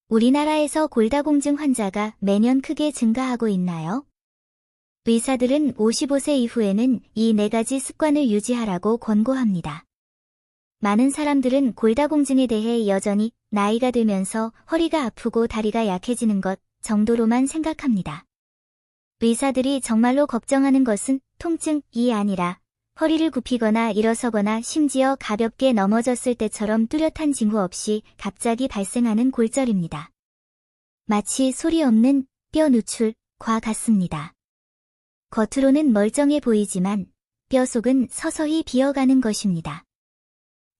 우리나라에서 골다공증 환자가 매년 크게 증가하고 있나요? 의사들은 55세 이후에는 이 4가지 습관을 유지하라고 권고합니다. 많은 사람들은 골다공증에 대해 여전히 나이가 들면서 허리가 아프고 다리가 약해지는 것 정도로만 생각합니다. 의사들이 정말로 걱정하는 것은 통증이 아니라 허리를 굽히거나 일어서거나 심지어 가볍게 넘어졌을 때처럼 뚜렷한 징후 없이 갑자기 발생하는 골절입니다. 마치 소리 없는 뼈 누출과 같습니다. 겉으로는 멀쩡해 보이지만 뼈 속은 서서히 비어가는 것입니다.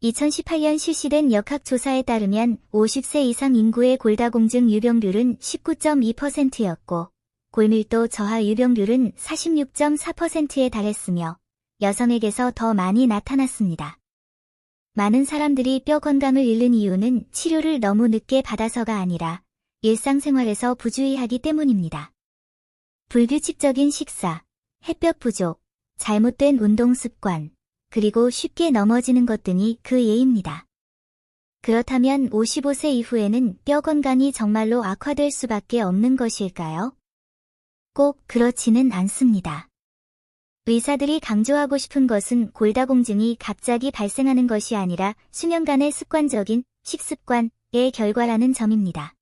2018년 실시된 역학조사에 따르면 50세 이상 인구의 골다공증 유병률은 19.2%였고 골밀도 저하 유병률은 46.4%에 달했으며 여성에게서 더 많이 나타났습니다. 많은 사람들이 뼈 건강을 잃는 이유는 치료를 너무 늦게 받아서가 아니라 일상생활에서 부주의하기 때문입니다. 불규칙적인 식사, 햇볕 부족, 잘못된 운동 습관, 그리고 쉽게 넘어지는 것 등이 그 예입니다. 그렇다면 55세 이후에는 뼈 건강이 정말로 악화될 수밖에 없는 것일까요? 꼭 그렇지는 않습니다. 의사들이 강조하고 싶은 것은 골다공증이 갑자기 발생하는 것이 아니라 수년간의 습관적인 식습관의 결과라는 점입니다.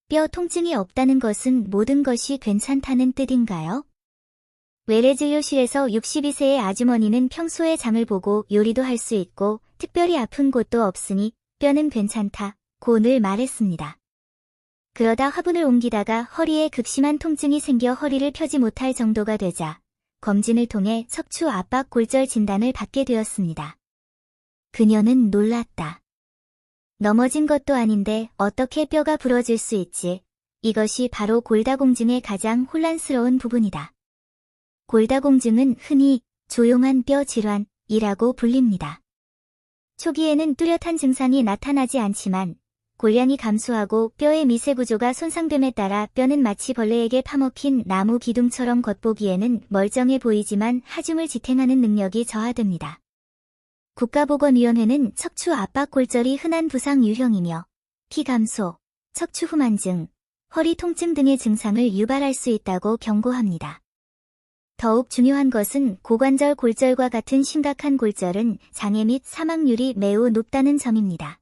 뼈 통증이 없다는 것은 모든 것이 괜찮다는 뜻인가요? 외래진료실에서 62세의 아주머니는 평소에 장을 보고 요리도 할 수 있고 특별히 아픈 곳도 없으니 뼈는 괜찮다고 늘 말했습니다. 그러다 화분을 옮기다가 허리에 극심한 통증이 생겨 허리를 펴지 못할 정도가 되자 검진을 통해 척추 압박 골절 진단을 받게 되었습니다. 그녀는 놀랐다. 넘어진 것도 아닌데 어떻게 뼈가 부러질 수 있지? 이것이 바로 골다공증의 가장 혼란스러운 부분이다. 골다공증은 흔히 조용한 뼈 질환이라고 불립니다. 초기에는 뚜렷한 증상이 나타나지 않지만 골량이 감소하고 뼈의 미세 구조가 손상됨에 따라 뼈는 마치 벌레에게 파먹힌 나무 기둥처럼 겉보기에는 멀쩡해 보이지만 하중을 지탱하는 능력이 저하됩니다. 국가보건위원회는 척추 압박 골절이 흔한 부상 유형이며 피 감소, 척추 후만증, 허리 통증 등의 증상을 유발할 수 있다고 경고합니다. 더욱 중요한 것은 고관절 골절과 같은 심각한 골절은 장애 및 사망률이 매우 높다는 점입니다.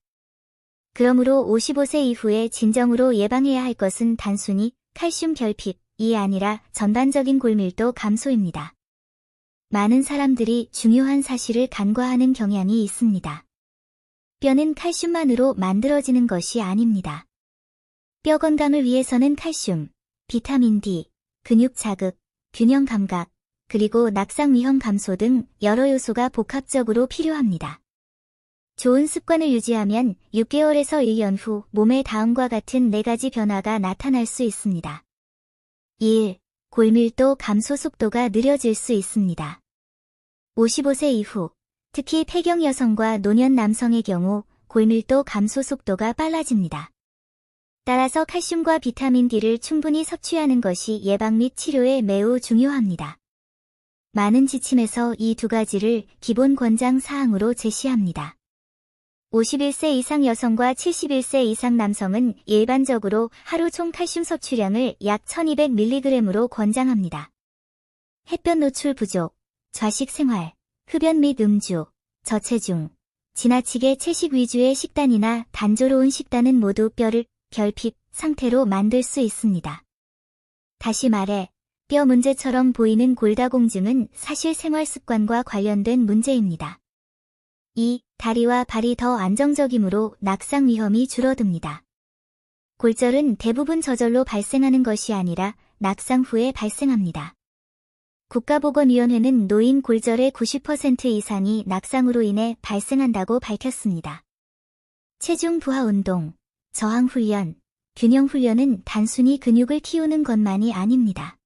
그러므로 55세 이후에 진정으로 예방해야 할 것은 단순히 칼슘 결핍이 아니라 전반적인 골밀도 감소입니다. 많은 사람들이 중요한 사실을 간과하는 경향이 있습니다. 뼈는 칼슘만으로 만들어지는 것이 아닙니다. 뼈 건강을 위해서는 칼슘, 비타민 D, 근육 자극, 균형 감각, 그리고 낙상 위험 감소 등 여러 요소가 복합적으로 필요합니다. 좋은 습관을 유지하면 6개월에서 1년 후 몸의 다음과 같은 4가지 변화가 나타날 수 있습니다. 1. 골밀도 감소 속도가 느려질 수 있습니다. 55세 이후, 특히 폐경 여성과 노년 남성의 경우 골밀도 감소 속도가 빨라집니다. 따라서 칼슘과 비타민 D를 충분히 섭취하는 것이 예방 및 치료에 매우 중요합니다. 많은 지침에서 이 2가지를 기본 권장 사항으로 제시합니다. 51세 이상 여성과 71세 이상 남성은 일반적으로 하루 총 칼슘 섭취량을 약 1200mg으로 권장합니다. 햇볕 노출 부족, 좌식 생활, 흡연 및 음주, 저체중, 지나치게 채식 위주의 식단이나 단조로운 식단은 모두 뼈를 결핍 상태로 만들 수 있습니다. 다시 말해, 뼈 문제처럼 보이는 골다공증은 사실 생활 습관과 관련된 문제입니다. 2. 다리와 발이 더 안정적이므로 낙상 위험이 줄어듭니다. 골절은 대부분 저절로 발생하는 것이 아니라 낙상 후에 발생합니다. 국가보건위원회는 노인 골절의 90% 이상이 낙상으로 인해 발생한다고 밝혔습니다. 체중 부하 운동, 저항 훈련, 균형 훈련은 단순히 근육을 키우는 것만이 아닙니다.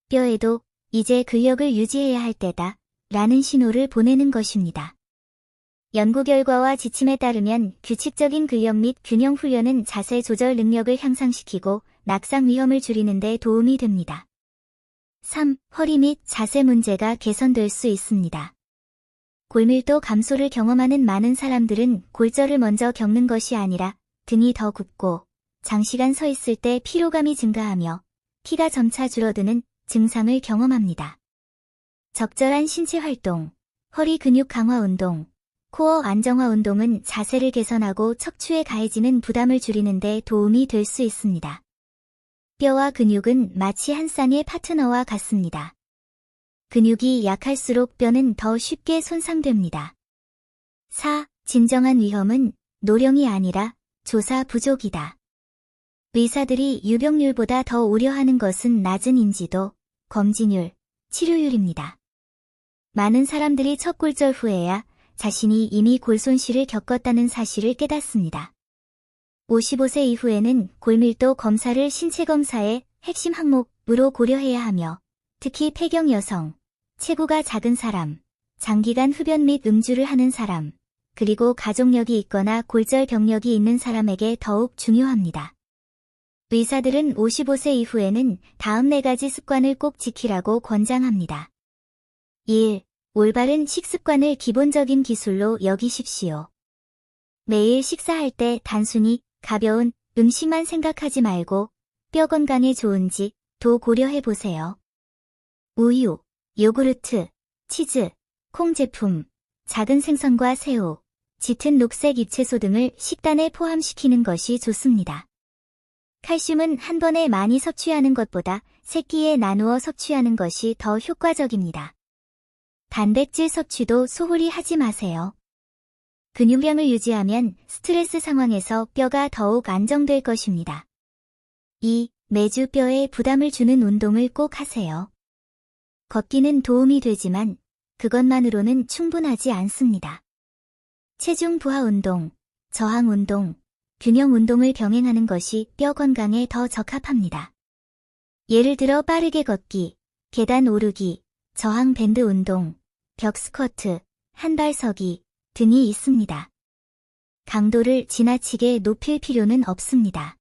뼈에도 이제 근력을 유지해야 할 때다 라는 신호를 보내는 것입니다. 연구 결과와 지침에 따르면 규칙적인 근력 및 균형 훈련은 자세 조절 능력을 향상시키고 낙상 위험을 줄이는 데 도움이 됩니다. 3. 허리 및 자세 문제가 개선될 수 있습니다. 골밀도 감소를 경험하는 많은 사람들은 골절을 먼저 겪는 것이 아니라 등이 더 굽고 장시간 서 있을 때 피로감이 증가하며 피가 점차 줄어드는 증상을 경험합니다. 적절한 신체 활동, 허리 근육 강화 운동, 코어 안정화 운동은 자세를 개선하고 척추에 가해지는 부담을 줄이는 데 도움이 될 수 있습니다. 뼈와 근육은 마치 한 쌍의 파트너와 같습니다. 근육이 약할수록 뼈는 더 쉽게 손상됩니다. 4. 진정한 위험은 노령이 아니라 조사 부족이다. 의사들이 유병률보다 더 우려하는 것은 낮은 인지도, 검진율, 치료율입니다. 많은 사람들이 첫 골절 후에야 자신이 이미 골손실을 겪었다는 사실을 깨닫습니다. 55세 이후에는 골밀도 검사를 신체 검사의 핵심 항목으로 고려해야 하며, 특히 폐경 여성, 체구가 작은 사람, 장기간 흡연 및 음주를 하는 사람, 그리고 가족력이 있거나 골절 병력이 있는 사람에게 더욱 중요합니다. 의사들은 55세 이후에는 다음 4가지 습관을 꼭 지키라고 권장합니다. 1. 올바른 식습관을 기본적인 기술로 여기십시오. 매일 식사할 때 단순히 가벼운 음식만 생각하지 말고 뼈 건강에 좋은지 도 고려해 보세요. 우유, 요구르트, 치즈, 콩 제품, 작은 생선과 새우, 짙은 녹색 잎채소 등을 식단에 포함시키는 것이 좋습니다. 칼슘은 한 번에 많이 섭취하는 것보다 세끼에 나누어 섭취하는 것이 더 효과적입니다. 단백질 섭취도 소홀히 하지 마세요. 근육량을 유지하면 스트레스 상황에서 뼈가 더욱 안정될 것입니다. 2. 매주 뼈에 부담을 주는 운동을 꼭 하세요. 걷기는 도움이 되지만 그것만으로는 충분하지 않습니다. 체중 부하 운동, 저항 운동, 균형 운동을 병행하는 것이 뼈 건강에 더 적합합니다. 예를 들어 빠르게 걷기, 계단 오르기, 저항 밴드 운동, 벽 스쿼트, 한발 서기 등이 있습니다. 강도를 지나치게 높일 필요는 없습니다.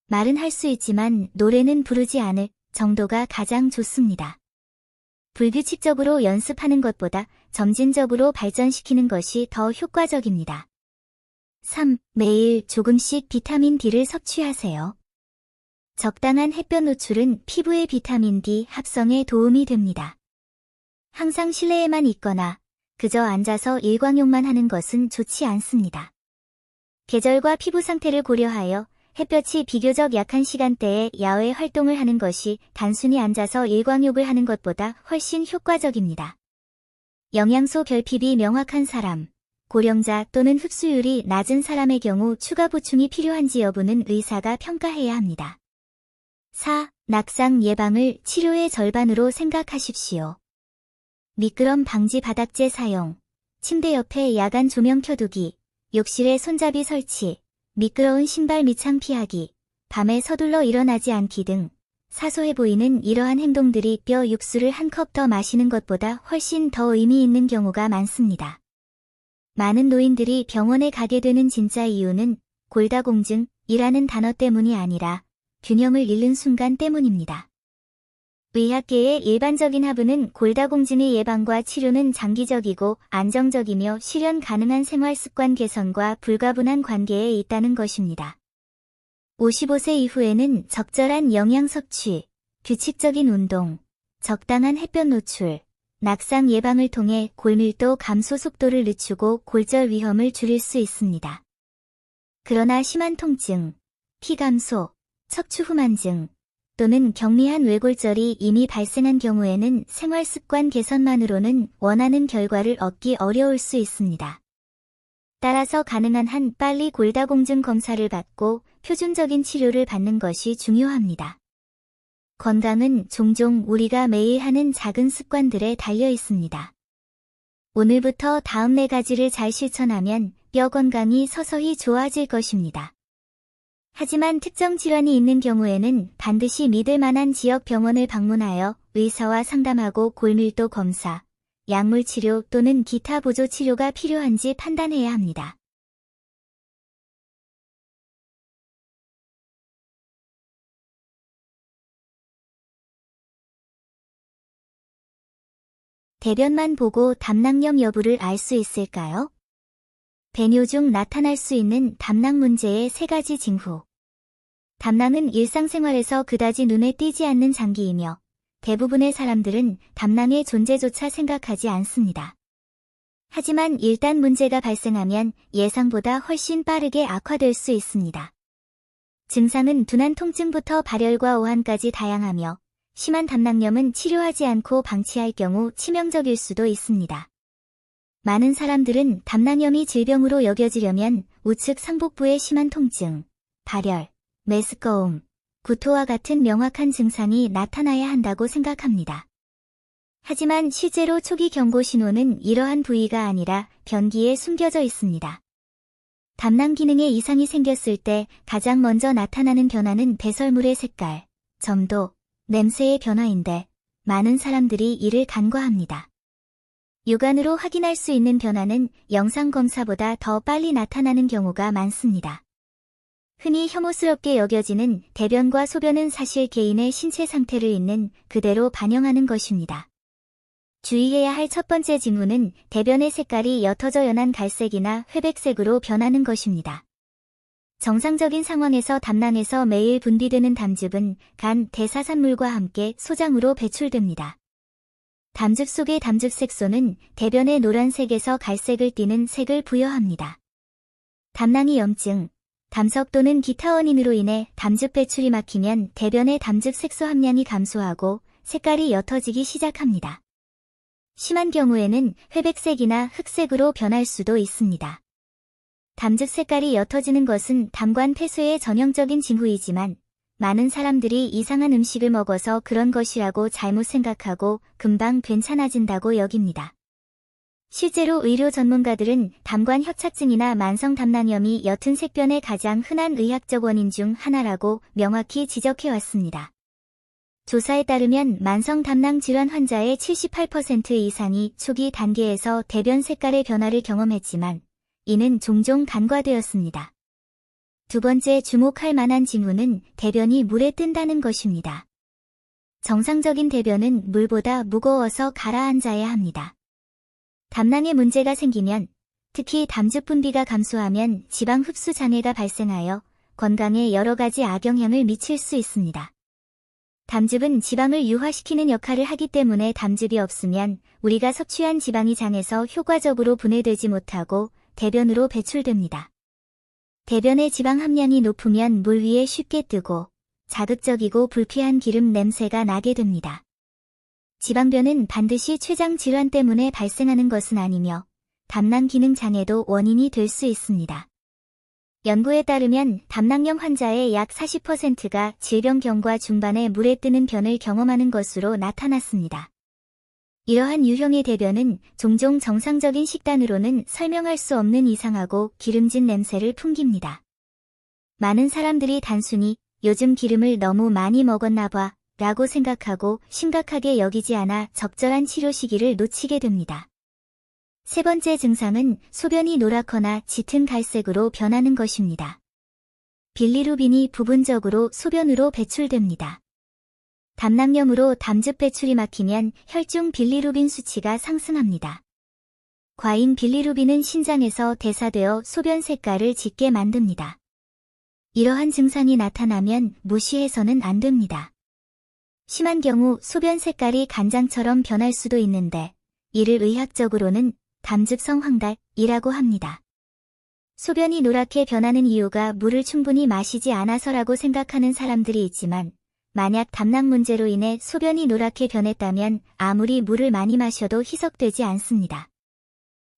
말은 할 수 있지만 노래는 부르지 않을 정도가 가장 좋습니다. 불규칙적으로 연습하는 것보다 점진적으로 발전시키는 것이 더 효과적입니다. 3. 매일 조금씩 비타민 D를 섭취하세요. 적당한 햇볕 노출은 피부의 비타민 D 합성에 도움이 됩니다. 항상 실내에만 있거나 그저 앉아서 일광욕만 하는 것은 좋지 않습니다. 계절과 피부 상태를 고려하여 햇볕이 비교적 약한 시간대에 야외 활동을 하는 것이 단순히 앉아서 일광욕을 하는 것보다 훨씬 효과적입니다. 영양소 결핍이 명확한 사람, 고령자 또는 흡수율이 낮은 사람의 경우 추가 보충이 필요한지 여부는 의사가 평가해야 합니다. 4. 낙상 예방을 치료의 절반으로 생각하십시오. 미끄럼 방지 바닥재 사용, 침대 옆에 야간 조명 켜두기, 욕실에 손잡이 설치, 미끄러운 신발 밑창 피하기, 밤에 서둘러 일어나지 않기 등 사소해 보이는 이러한 행동들이 뼈 육수를 한 컵 더 마시는 것보다 훨씬 더 의미 있는 경우가 많습니다. 많은 노인들이 병원에 가게 되는 진짜 이유는 골다공증이라는 단어 때문이 아니라 균형을 잃는 순간 때문입니다. 의학계의 일반적인 하부는 골다공증의 예방과 치료는 장기적이고 안정적이며 실현 가능한 생활습관 개선과 불가분한 관계에 있다는 것입니다. 55세 이후에는 적절한 영양 섭취, 규칙적인 운동, 적당한 햇볕 노출, 낙상 예방을 통해 골밀도 감소 속도를 늦추고 골절 위험을 줄일 수 있습니다. 그러나 심한 통증, 피 감소, 척추 후만증, 또는 경미한 외골절이 이미 발생한 경우에는 생활습관 개선만으로는 원하는 결과를 얻기 어려울 수 있습니다. 따라서 가능한 한 빨리 골다공증 검사를 받고 표준적인 치료를 받는 것이 중요합니다. 건강은 종종 우리가 매일 하는 작은 습관들에 달려 있습니다. 오늘부터 다음 4가지를 잘 실천하면 뼈 건강이 서서히 좋아질 것입니다. 하지만 특정 질환이 있는 경우에는 반드시 믿을 만한 지역 병원을 방문하여 의사와 상담하고 골밀도 검사, 약물 치료 또는 기타 보조 치료가 필요한지 판단해야 합니다. 대변만 보고 담낭염 여부를 알 수 있을까요? 배뇨 중 나타날 수 있는 담낭 문제의 3가지 징후. 담낭은 일상생활에서 그다지 눈에 띄지 않는 장기이며 대부분의 사람들은 담낭의 존재조차 생각하지 않습니다. 하지만 일단 문제가 발생하면 예상보다 훨씬 빠르게 악화될 수 있습니다. 증상은 둔한 통증부터 발열과 오한까지 다양하며 심한 담낭염은 치료하지 않고 방치할 경우 치명적일 수도 있습니다. 많은 사람들은 담낭염이 질병으로 여겨지려면 우측 상복부의 심한 통증, 발열, 메스꺼움, 구토와 같은 명확한 증상이 나타나야 한다고 생각합니다. 하지만 실제로 초기 경고 신호는 이러한 부위가 아니라 변기에 숨겨져 있습니다. 담낭 기능에 이상이 생겼을 때 가장 먼저 나타나는 변화는 배설물의 색깔, 점도, 냄새의 변화인데 많은 사람들이 이를 간과합니다. 육안으로 확인할 수 있는 변화는 영상 검사보다 더 빨리 나타나는 경우가 많습니다. 흔히 혐오스럽게 여겨지는 대변과 소변은 사실 개인의 신체 상태를 있는 그대로 반영하는 것입니다. 주의해야 할 첫 번째 징후는 대변의 색깔이 옅어져 연한 갈색이나 회백색으로 변하는 것입니다. 정상적인 상황에서 담낭에서 매일 분비되는 담즙은 간, 대사산물과 함께 소장으로 배출됩니다. 담즙 속의 담즙 색소는 대변의 노란색에서 갈색을 띠는 색을 부여합니다. 담낭이 염증, 담석 또는 기타 원인으로 인해 담즙 배출이 막히면 대변의 담즙 색소 함량이 감소하고 색깔이 옅어지기 시작합니다. 심한 경우에는 회백색이나 흑색으로 변할 수도 있습니다. 담즙 색깔이 옅어지는 것은 담관 폐쇄의 전형적인 징후이지만 많은 사람들이 이상한 음식을 먹어서 그런 것이라고 잘못 생각하고 금방 괜찮아진다고 여깁니다. 실제로 의료 전문가들은 담관 협착증이나 만성 담낭염이 옅은 색변의 가장 흔한 의학적 원인 중 하나라고 명확히 지적해왔습니다. 조사에 따르면 만성 담낭 질환 환자의 78% 이상이 초기 단계에서 대변 색깔의 변화를 경험했지만 이는 종종 간과되었습니다. 두 번째 주목할 만한 징후는 대변이 물에 뜬다는 것입니다. 정상적인 대변은 물보다 무거워서 가라앉아야 합니다. 담낭에 문제가 생기면, 특히 담즙 분비가 감소하면 지방 흡수 장애가 발생하여 건강에 여러 가지 악영향을 미칠 수 있습니다. 담즙은 지방을 유화시키는 역할을 하기 때문에 담즙이 없으면 우리가 섭취한 지방이 장에서 효과적으로 분해되지 못하고 대변으로 배출됩니다. 대변의 지방 함량이 높으면 물 위에 쉽게 뜨고 자극적이고 불쾌한 기름 냄새가 나게 됩니다. 지방변은 반드시 췌장 질환 때문에 발생하는 것은 아니며 담낭 기능 장애도 원인이 될 수 있습니다. 연구에 따르면 담낭염 환자의 약 40%가 질병경과 중반에 물에 뜨는 변을 경험하는 것으로 나타났습니다. 이러한 유형의 대변은 종종 정상적인 식단으로는 설명할 수 없는 이상하고 기름진 냄새를 풍깁니다. 많은 사람들이 단순히 요즘 기름을 너무 많이 먹었나 봐 라고 생각하고 심각하게 여기지 않아 적절한 치료 시기를 놓치게 됩니다. 세 번째 증상은 소변이 노랗거나 짙은 갈색으로 변하는 것입니다. 빌리루빈이 부분적으로 소변으로 배출됩니다. 담낭염으로 담즙 배출이 막히면 혈중 빌리루빈 수치가 상승합니다. 과잉 빌리루빈은 신장에서 대사되어 소변 색깔을 짙게 만듭니다. 이러한 증상이 나타나면 무시해서는 안 됩니다. 심한 경우 소변 색깔이 간장처럼 변할 수도 있는데 이를 의학적으로는 담즙성 황달이라고 합니다. 소변이 노랗게 변하는 이유가 물을 충분히 마시지 않아서라고 생각하는 사람들이 있지만 만약 담낭 문제로 인해 소변이 노랗게 변했다면 아무리 물을 많이 마셔도 희석되지 않습니다.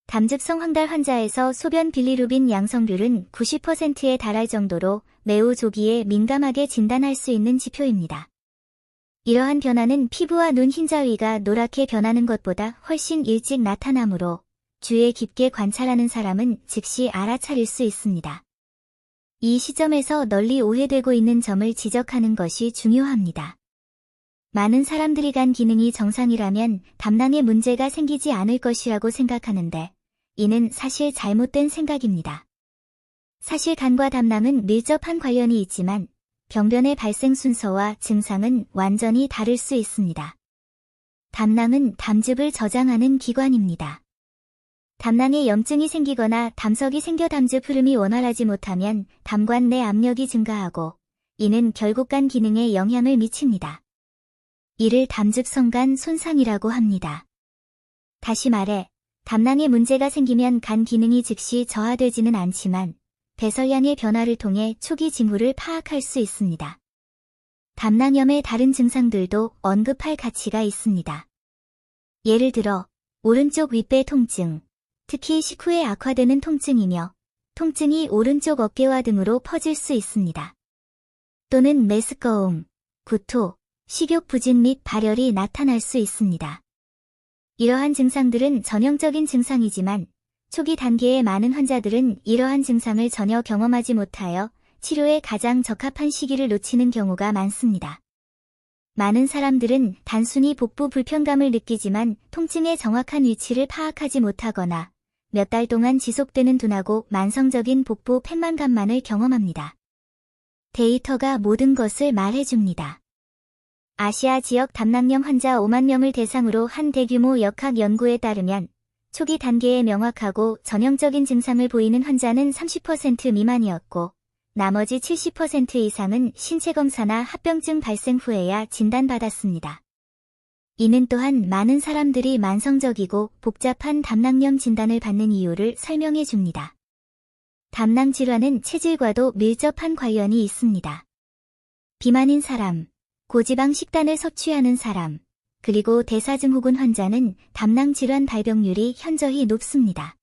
담즙성 황달 환자에서 소변 빌리루빈 양성률은 90%에 달할 정도로 매우 조기에 민감하게 진단할 수 있는 지표입니다. 이러한 변화는 피부와 눈 흰자위가 노랗게 변하는 것보다 훨씬 일찍 나타나므로 주의에 깊게 관찰하는 사람은 즉시 알아차릴 수 있습니다. 이 시점에서 널리 오해되고 있는 점을 지적하는 것이 중요합니다. 많은 사람들이 간 기능이 정상이라면 담낭에 문제가 생기지 않을 것이라고 생각하는데 이는 사실 잘못된 생각입니다. 사실 간과 담낭은 밀접한 관련이 있지만 병변의 발생 순서와 증상은 완전히 다를 수 있습니다. 담낭은 담즙을 저장하는 기관입니다. 담낭에 염증이 생기거나 담석이 생겨 담즙 흐름이 원활하지 못하면 담관 내 압력이 증가하고 이는 결국 간 기능에 영향을 미칩니다. 이를 담즙성간 손상이라고 합니다. 다시 말해, 담낭에 문제가 생기면 간 기능이 즉시 저하되지는 않지만 배설량의 변화를 통해 초기 징후를 파악할 수 있습니다. 담낭염의 다른 증상들도 언급할 가치가 있습니다. 예를 들어, 오른쪽 윗배 통증, 특히 식후에 악화되는 통증이며 통증이 오른쪽 어깨와 등으로 퍼질 수 있습니다. 또는 메스꺼움, 구토, 식욕 부진 및 발열이 나타날 수 있습니다. 이러한 증상들은 전형적인 증상이지만 초기 단계의 많은 환자들은 이러한 증상을 전혀 경험하지 못하여 치료에 가장 적합한 시기를 놓치는 경우가 많습니다. 많은 사람들은 단순히 복부 불편감을 느끼지만 통증의 정확한 위치를 파악하지 못하거나 몇 달 동안 지속되는 둔하고 만성적인 복부 팽만감만을 경험합니다. 데이터가 모든 것을 말해줍니다. 아시아 지역 담낭염 환자 5만 명을 대상으로 한 대규모 역학 연구에 따르면 초기 단계에 명확하고 전형적인 증상을 보이는 환자는 30% 미만이었고 나머지 70% 이상은 신체 검사나 합병증 발생 후에야 진단받았습니다. 이는 또한 많은 사람들이 만성적이고 복잡한 담낭염 진단을 받는 이유를 설명해 줍니다. 담낭 질환은 체질과도 밀접한 관련이 있습니다. 비만인 사람, 고지방 식단을 섭취하는 사람, 그리고 대사증후군 환자는 담낭 질환 발병률이 현저히 높습니다.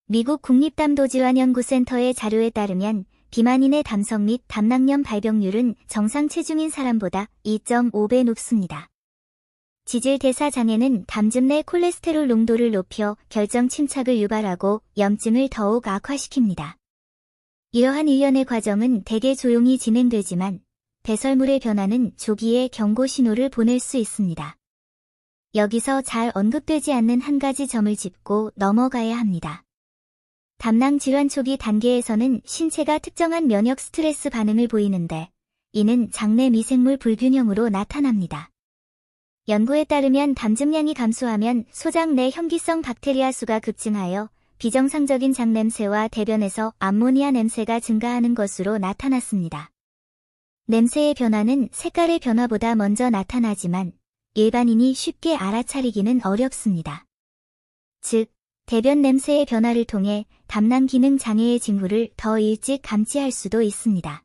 미국 국립담도질환연구센터의 자료에 따르면 비만인의 담석 및 담낭염 발병률은 정상 체중인 사람보다 2.5배 높습니다. 지질 대사 장애는 담즙 내 콜레스테롤 농도를 높여 결정 침착을 유발하고 염증을 더욱 악화시킵니다. 이러한 일련의 과정은 대개 조용히 진행되지만 배설물의 변화는 조기에 경고 신호를 보낼 수 있습니다. 여기서 잘 언급되지 않는 한 가지 점을 짚고 넘어가야 합니다. 담낭 질환 초기 단계에서는 신체가 특정한 면역 스트레스 반응을 보이는데 이는 장내 미생물 불균형으로 나타납니다. 연구에 따르면 담즙량이 감소하면 소장 내 현기성 박테리아 수가 급증하여 비정상적인 장냄새와 대변에서 암모니아 냄새가 증가하는 것으로 나타났습니다. 냄새의 변화는 색깔의 변화보다 먼저 나타나지만 일반인이 쉽게 알아차리기는 어렵습니다. 즉, 대변 냄새의 변화를 통해 담낭 기능 장애의 징후를 더 일찍 감지할 수도 있습니다.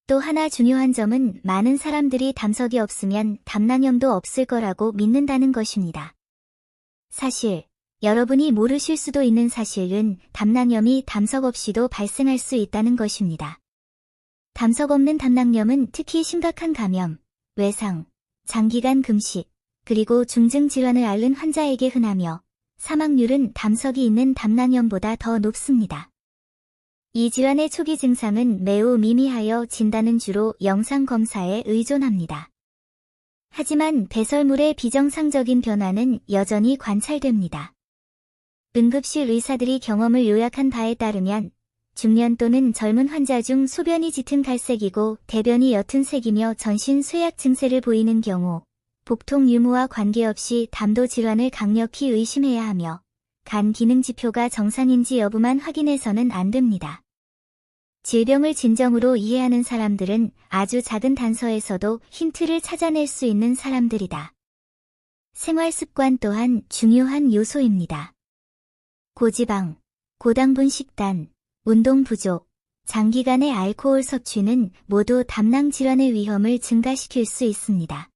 또 하나 중요한 점은 많은 사람들이 담석이 없으면 담낭염도 없을 거라고 믿는다는 것입니다. 사실, 여러분이 모르실 수도 있는 사실은 담낭염이 담석 없이도 발생할 수 있다는 것입니다. 담석 없는 담낭염은 특히 심각한 감염, 외상, 장기간 금식, 그리고 중증 질환을 앓는 환자에게 흔하며 사망률은 담석이 있는 담낭염보다 더 높습니다. 이 질환의 초기 증상은 매우 미미하여 진단은 주로 영상검사에 의존합니다. 하지만 배설물의 비정상적인 변화는 여전히 관찰됩니다. 응급실 의사들이 경험을 요약한 바에 따르면 중년 또는 젊은 환자 중 소변이 짙은 갈색이고 대변이 옅은 색이며 전신 쇠약 증세를 보이는 경우 복통 유무와 관계없이 담도 질환을 강력히 의심해야 하며 간 기능 지표가 정상인지 여부만 확인해서는 안 됩니다. 질병을 진정으로 이해하는 사람들은 아주 작은 단서에서도 힌트를 찾아낼 수 있는 사람들이다. 생활 습관 또한 중요한 요소입니다. 고지방, 고당분 식단, 운동 부족, 장기간의 알코올 섭취는 모두 담낭 질환의 위험을 증가시킬 수 있습니다.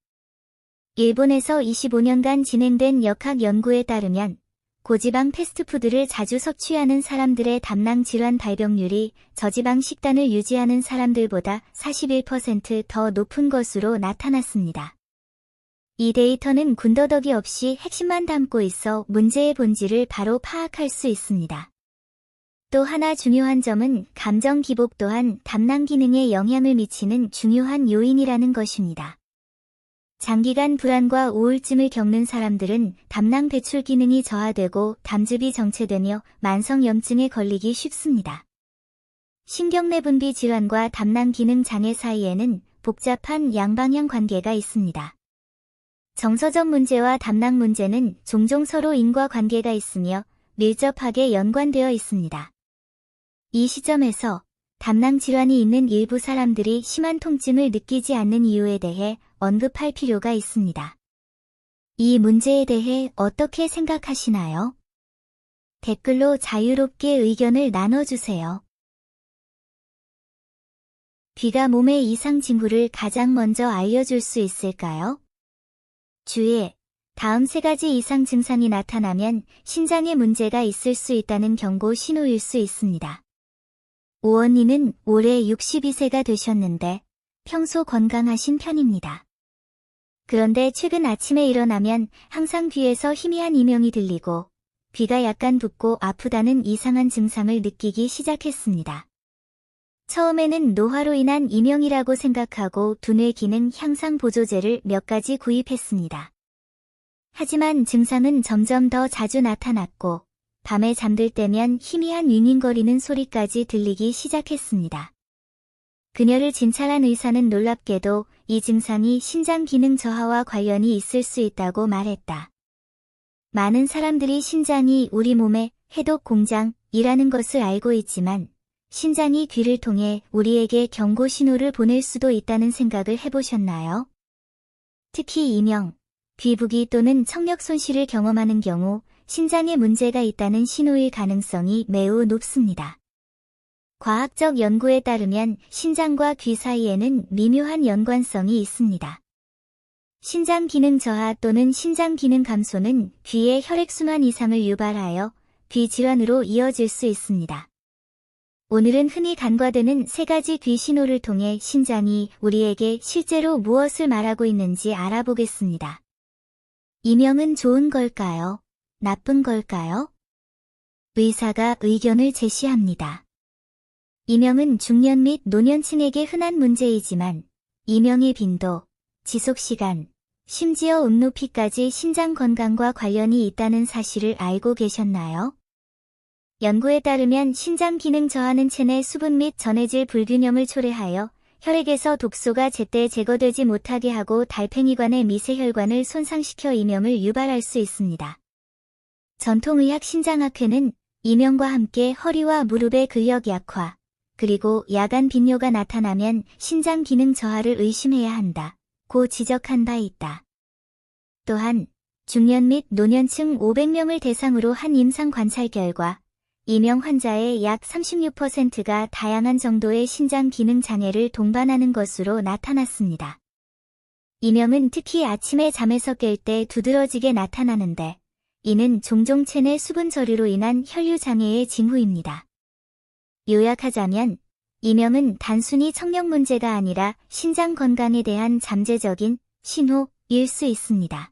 일본에서 25년간 진행된 역학 연구에 따르면 고지방 패스트푸드를 자주 섭취하는 사람들의 담낭 질환 발병률이 저지방 식단을 유지하는 사람들보다 41% 더 높은 것으로 나타났습니다. 이 데이터는 군더더기 없이 핵심만 담고 있어 문제의 본질을 바로 파악할 수 있습니다. 또 하나 중요한 점은 감정 기복 또한 담낭 기능에 영향을 미치는 중요한 요인이라는 것입니다. 장기간 불안과 우울증을 겪는 사람들은 담낭 배출 기능이 저하되고 담즙이 정체되며 만성염증에 걸리기 쉽습니다. 신경내분비 질환과 담낭 기능 장애 사이에는 복잡한 양방향 관계가 있습니다. 정서적 문제와 담낭 문제는 종종 서로 인과관계가 있으며 밀접하게 연관되어 있습니다. 이 시점에서 담낭 질환이 있는 일부 사람들이 심한 통증을 느끼지 않는 이유에 대해 언급할 필요가 있습니다. 이 문제에 대해 어떻게 생각하시나요? 댓글로 자유롭게 의견을 나눠주세요. 귀가 몸의 이상 징후를 가장 먼저 알려줄 수 있을까요? 주의, 다음 3가지 이상 증상이 나타나면 신장에 문제가 있을 수 있다는 경고 신호일 수 있습니다. 오언니는 올해 62세가 되셨는데 평소 건강하신 편입니다. 그런데 최근 아침에 일어나면 항상 귀에서 희미한 이명이 들리고 귀가 약간 붓고 아프다는 이상한 증상을 느끼기 시작했습니다. 처음에는 노화로 인한 이명이라고 생각하고 두뇌 기능 향상 보조제를 몇 가지 구입했습니다. 하지만 증상은 점점 더 자주 나타났고 밤에 잠들 때면 희미한 윙윙거리는 소리까지 들리기 시작했습니다. 그녀를 진찰한 의사는 놀랍게도 이 증상이 신장 기능 저하와 관련이 있을 수 있다고 말했다. 많은 사람들이 신장이 우리 몸의 해독 공장이라는 것을 알고 있지만 신장이 귀를 통해 우리에게 경고 신호를 보낼 수도 있다는 생각을 해보셨나요? 특히 이명, 귀부기 또는 청력 손실을 경험하는 경우 신장에 문제가 있다는 신호일 가능성이 매우 높습니다. 과학적 연구에 따르면 신장과 귀 사이에는 미묘한 연관성이 있습니다. 신장 기능 저하 또는 신장 기능 감소는 귀의 혈액순환 이상을 유발하여 귀 질환으로 이어질 수 있습니다. 오늘은 흔히 간과되는 3가지 귀 신호를 통해 신장이 우리에게 실제로 무엇을 말하고 있는지 알아보겠습니다. 이명은 좋은 걸까요? 나쁜 걸까요? 의사가 의견을 제시합니다. 이명은 중년 및 노년층에게 흔한 문제이지만 이명의 빈도, 지속시간, 심지어 음노피까지 신장 건강과 관련이 있다는 사실을 알고 계셨나요? 연구에 따르면 신장 기능 저하는 체내 수분 및 전해질 불균형을 초래하여 혈액에서 독소가 제때 제거되지 못하게 하고 달팽이관의 미세혈관을 손상시켜 이명을 유발할 수 있습니다. 전통의학 신장학회는 이명과 함께 허리와 무릎의 근력 약화, 그리고 야간 빈뇨가 나타나면 신장 기능 저하를 의심해야 한다고 지적한 바 있다. 또한 중년 및 노년층 500명을 대상으로 한 임상 관찰 결과 이명 환자의 약 36%가 다양한 정도의 신장 기능 장애를 동반하는 것으로 나타났습니다. 이명은 특히 아침에 잠에서 깰 때 두드러지게 나타나는데 이는 종종 체내 수분 저류로 인한 혈류 장애의 징후입니다. 요약하자면 이명은 단순히 청력 문제가 아니라 신장 건강에 대한 잠재적인 신호일 수 있습니다.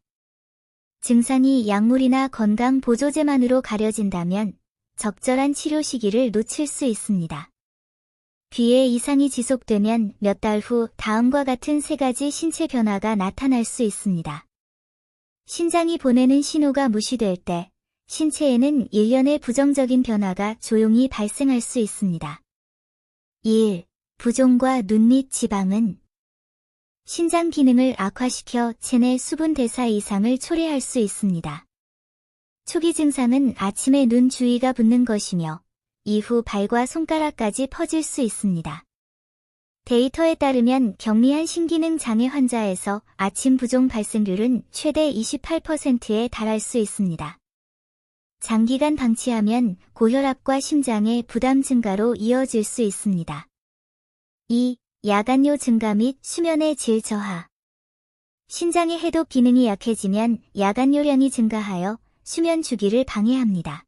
증상이 약물이나 건강 보조제만으로 가려진다면 적절한 치료 시기를 놓칠 수 있습니다. 귀에 이상이 지속되면 몇 달 후 다음과 같은 3가지 신체 변화가 나타날 수 있습니다. 신장이 보내는 신호가 무시될 때 신체에는 일련의 부정적인 변화가 조용히 발생할 수 있습니다. 1. 부종과 눈 및 지방은 신장 기능을 악화시켜 체내 수분 대사 이상을 초래할 수 있습니다. 초기 증상은 아침에 눈 주위가 붓는 것이며 이후 발과 손가락까지 퍼질 수 있습니다. 데이터에 따르면 경미한 신기능 장애 환자에서 아침 부종 발생률은 최대 28%에 달할 수 있습니다. 장기간 방치하면 고혈압과 심장의 부담 증가로 이어질 수 있습니다. 2. 야간뇨 증가 및 수면의 질 저하. 신장의 해독 기능이 약해지면 야간뇨량이 증가하여 수면 주기를 방해합니다.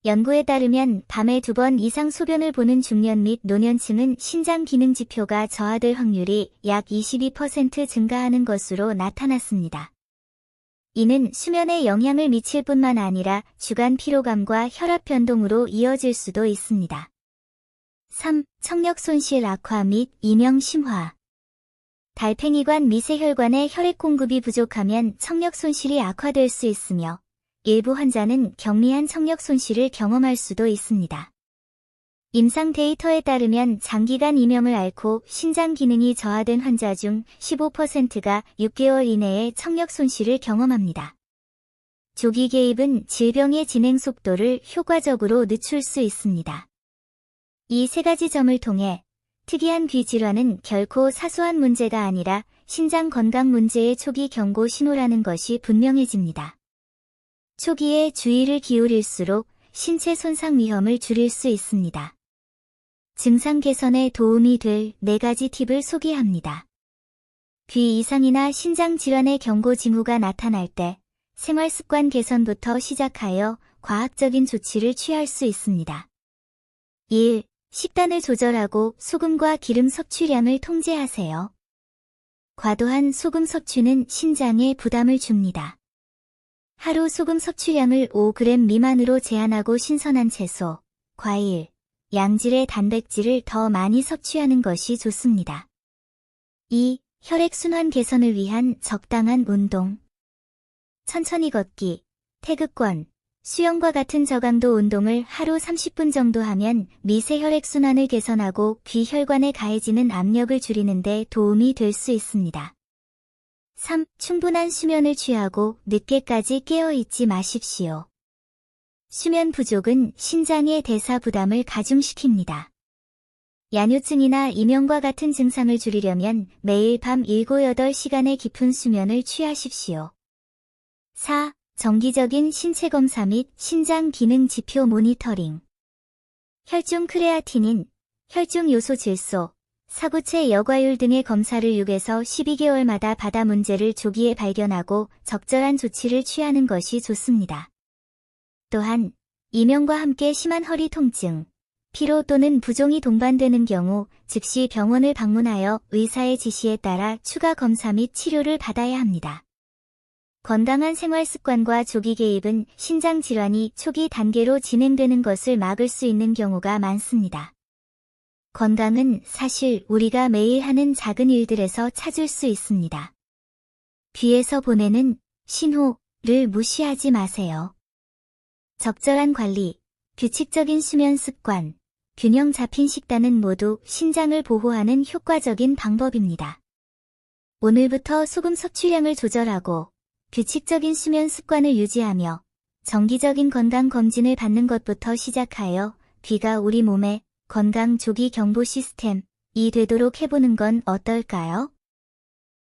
연구에 따르면 밤에 2번 이상 소변을 보는 중년 및 노년층은 신장 기능 지표가 저하될 확률이 약 22% 증가하는 것으로 나타났습니다. 이는 수면에 영향을 미칠 뿐만 아니라 주간 피로감과 혈압 변동으로 이어질 수도 있습니다. 3. 청력 손실 악화 및 이명 심화. 달팽이관 미세혈관의 혈액 공급이 부족하면 청력 손실이 악화될 수 있으며 일부 환자는 경미한 청력 손실을 경험할 수도 있습니다. 임상 데이터에 따르면 장기간 이명을 앓고 신장 기능이 저하된 환자 중 15%가 6개월 이내에 청력 손실을 경험합니다. 조기 개입은 질병의 진행 속도를 효과적으로 늦출 수 있습니다. 이 세 가지 점을 통해 특이한 귀 질환은 결코 사소한 문제가 아니라 신장 건강 문제의 초기 경고 신호라는 것이 분명해집니다. 초기에 주의를 기울일수록 신체 손상 위험을 줄일 수 있습니다. 증상 개선에 도움이 될 4가지 팁을 소개합니다. 귀 이상이나 신장 질환의 경고 징후가 나타날 때 생활습관 개선부터 시작하여 과학적인 조치를 취할 수 있습니다. 1. 식단을 조절하고 소금과 기름 섭취량을 통제하세요. 과도한 소금 섭취는 신장에 부담을 줍니다. 하루 소금 섭취량을 5g 미만으로 제한하고 신선한 채소, 과일, 양질의 단백질을 더 많이 섭취하는 것이 좋습니다. 2. 혈액순환 개선을 위한 적당한 운동. 천천히 걷기, 태극권, 수영과 같은 저강도 운동을 하루 30분 정도 하면 미세 혈액순환을 개선하고 귀 혈관에 가해지는 압력을 줄이는 데 도움이 될 수 있습니다. 3. 충분한 수면을 취하고 늦게까지 깨어 있지 마십시오. 수면 부족은 신장의 대사 부담을 가중시킵니다. 야뇨증이나 이명과 같은 증상을 줄이려면 매일 밤 7-8시간의 깊은 수면을 취하십시오. 4. 정기적인 신체 검사 및 신장 기능 지표 모니터링. 혈중 크레아티닌, 혈중 요소 질소, 사구체 여과율 등의 검사를 6에서 12개월마다 받아 문제를 조기에 발견하고 적절한 조치를 취하는 것이 좋습니다. 또한 이명과 함께 심한 허리 통증, 피로 또는 부종이 동반되는 경우 즉시 병원을 방문하여 의사의 지시에 따라 추가 검사 및 치료를 받아야 합니다. 건강한 생활 습관과 조기 개입은 신장 질환이 초기 단계로 진행되는 것을 막을 수 있는 경우가 많습니다. 건강은 사실 우리가 매일 하는 작은 일들에서 찾을 수 있습니다. 귀에서 보내는 신호를 무시하지 마세요. 적절한 관리, 규칙적인 수면 습관, 균형 잡힌 식단은 모두 신장을 보호하는 효과적인 방법입니다. 오늘부터 소금 섭취량을 조절하고 규칙적인 수면 습관을 유지하며 정기적인 건강 검진을 받는 것부터 시작하여 귀가 우리 몸의 건강 조기 경보 시스템이 되도록 해보는 건 어떨까요?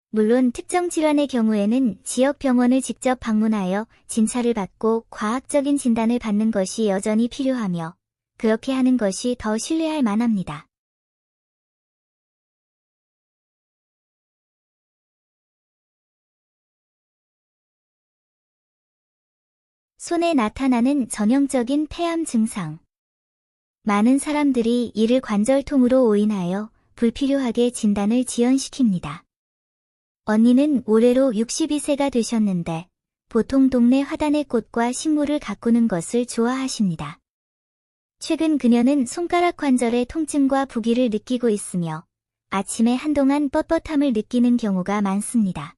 물론 특정 질환의 경우에는 지역 병원을 직접 방문하여 진찰을 받고 과학적인 진단을 받는 것이 여전히 필요하며 그렇게 하는 것이 더 신뢰할 만합니다. 손에 나타나는 전형적인 폐암 증상. 많은 사람들이 이를 관절통으로 인하여 불필요하게 진단을 지연시킵니다. 언니는 올해로 62세가 되셨는데 보통 동네 화단의 꽃과 식물을 가꾸는 것을 좋아하십니다. 최근 그녀는 손가락 관절의 통증과 부기를 느끼고 있으며 아침에 한동안 뻣뻣함을 느끼는 경우가 많습니다.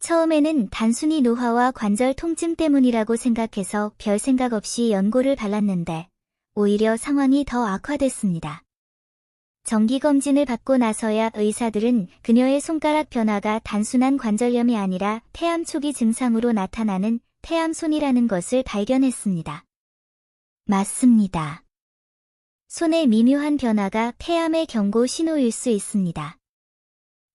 처음에는 단순히 노화와 관절 통증 때문이라고 생각해서 별 생각 없이 연고를 발랐는데 오히려 상황이 더 악화됐습니다. 정기검진을 받고 나서야 의사들은 그녀의 손가락 변화가 단순한 관절염이 아니라 폐암 초기 증상으로 나타나는 폐암손이라는 것을 발견했습니다. 맞습니다. 손의 미묘한 변화가 폐암의 경고 신호일 수 있습니다.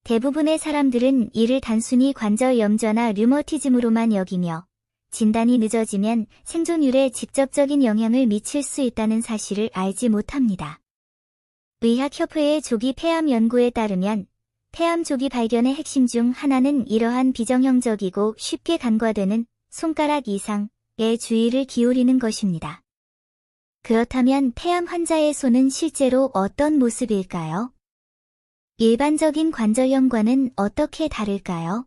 대부분의 사람들은 이를 단순히 관절 염좌나 류머티즘으로만 여기며 진단이 늦어지면 생존율에 직접적인 영향을 미칠 수 있다는 사실을 알지 못합니다. 의학협회의 조기 폐암 연구에 따르면 폐암 조기 발견의 핵심 중 하나는 이러한 비정형적이고 쉽게 간과되는 손가락 이상에 주의를 기울이는 것입니다. 그렇다면 폐암 환자의 손은 실제로 어떤 모습일까요? 일반적인 관절염과는 어떻게 다를까요?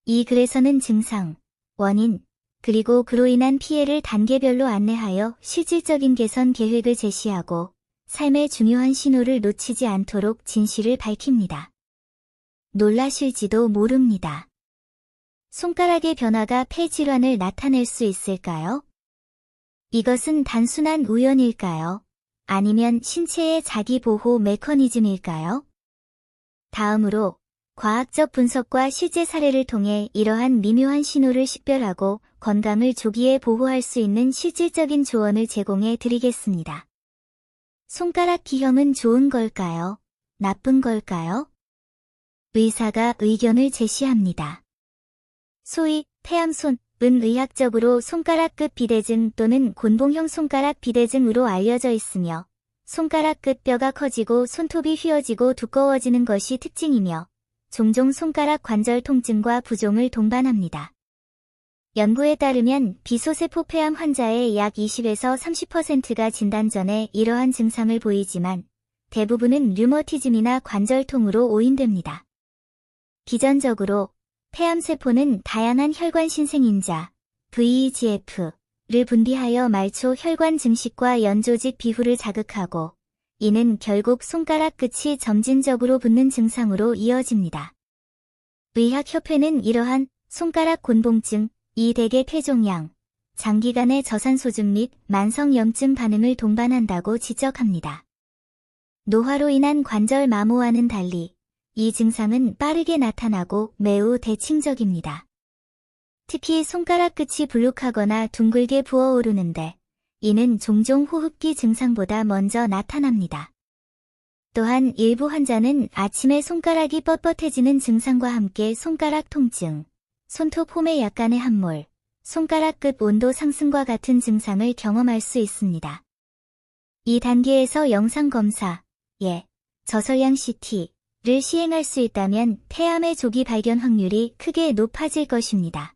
이 글에서는 증상, 원인, 그리고 그로 인한 피해를 단계별로 안내하여 실질적인 개선 계획을 제시하고 삶의 중요한 신호를 놓치지 않도록 진실을 밝힙니다. 놀라실지도 모릅니다. 손가락의 변화가 폐 질환을 나타낼 수 있을까요? 이것은 단순한 우연일까요? 아니면 신체의 자기보호 메커니즘일까요? 다음으로 과학적 분석과 실제 사례를 통해 이러한 미묘한 신호를 식별하고 건강을 조기에 보호할 수 있는 실질적인 조언을 제공해 드리겠습니다. 손가락 기형은 좋은 걸까요? 나쁜 걸까요? 의사가 의견을 제시합니다. 소위 폐암손은 의학적으로 손가락 끝 비대증 또는 곤봉형 손가락 비대증으로 알려져 있으며 손가락 끝 뼈가 커지고 손톱이 휘어지고 두꺼워지는 것이 특징이며 종종 손가락 관절 통증과 부종을 동반합니다. 연구에 따르면 비소세포 폐암 환자의 약 20에서 30%가 진단 전에 이러한 증상을 보이지만 대부분은 류머티즘이나 관절통으로 오인됩니다. 기전적으로 폐암세포는 다양한 혈관 신생인자, VEGF를 분비하여 말초 혈관 증식과 연조직 비후를 자극하고 이는 결국 손가락 끝이 점진적으로 붓는 증상으로 이어집니다. 의학협회는 이러한 손가락 곤봉증, 이 대개 폐종양, 장기간의 저산소증 및 만성염증 반응을 동반한다고 지적합니다. 노화로 인한 관절 마모와는 달리 이 증상은 빠르게 나타나고 매우 대칭적입니다. 특히 손가락 끝이 불룩하거나 둥글게 부어오르는데 이는 종종 호흡기 증상보다 먼저 나타납니다. 또한 일부 환자는 아침에 손가락이 뻣뻣해지는 증상과 함께 손가락 통증, 손톱 홈에 약간의 함몰, 손가락 끝 온도 상승과 같은 증상을 경험할 수 있습니다. 이 단계에서 영상검사, 저설량 CT를 시행할 수 있다면 폐암의 조기 발견 확률이 크게 높아질 것입니다.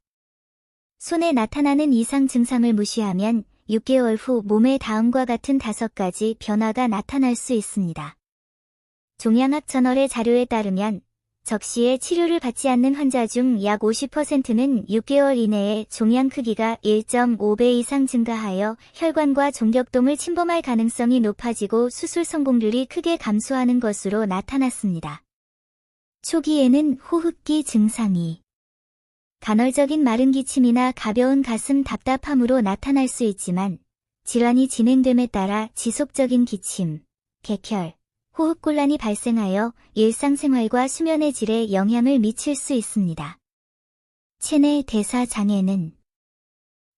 손에 나타나는 이상 증상을 무시하면 6개월 후 몸에 다음과 같은 5가지 변화가 나타날 수 있습니다. 종양학 저널의 자료에 따르면 적시에 치료를 받지 않는 환자 중 약 50%는 6개월 이내에 종양 크기가 1.5배 이상 증가하여 혈관과 종격동을 침범할 가능성이 높아지고 수술 성공률이 크게 감소하는 것으로 나타났습니다. 초기에는 호흡기 증상이 간헐적인 마른 기침이나 가벼운 가슴 답답함으로 나타날 수 있지만 질환이 진행됨에 따라 지속적인 기침, 객혈, 호흡곤란이 발생하여 일상생활과 수면의 질에 영향을 미칠 수 있습니다. 체내 대사 장애는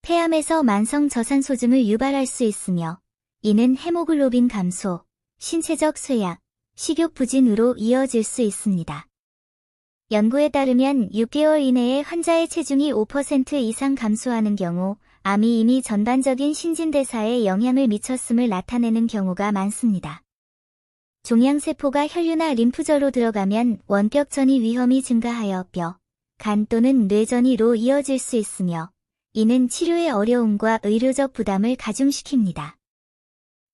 폐암에서 만성 저산소증을 유발할 수 있으며 이는 헤모글로빈 감소, 신체적 쇠약, 식욕 부진으로 이어질 수 있습니다. 연구에 따르면 6개월 이내에 환자의 체중이 5% 이상 감소하는 경우 암이 이미 전반적인 신진대사에 영향을 미쳤음을 나타내는 경우가 많습니다. 종양세포가 혈류나 림프절로 들어가면 원격 전이 위험이 증가하여 뼈, 간 또는 뇌 전이로 이어질 수 있으며 이는 치료의 어려움과 의료적 부담을 가중시킵니다.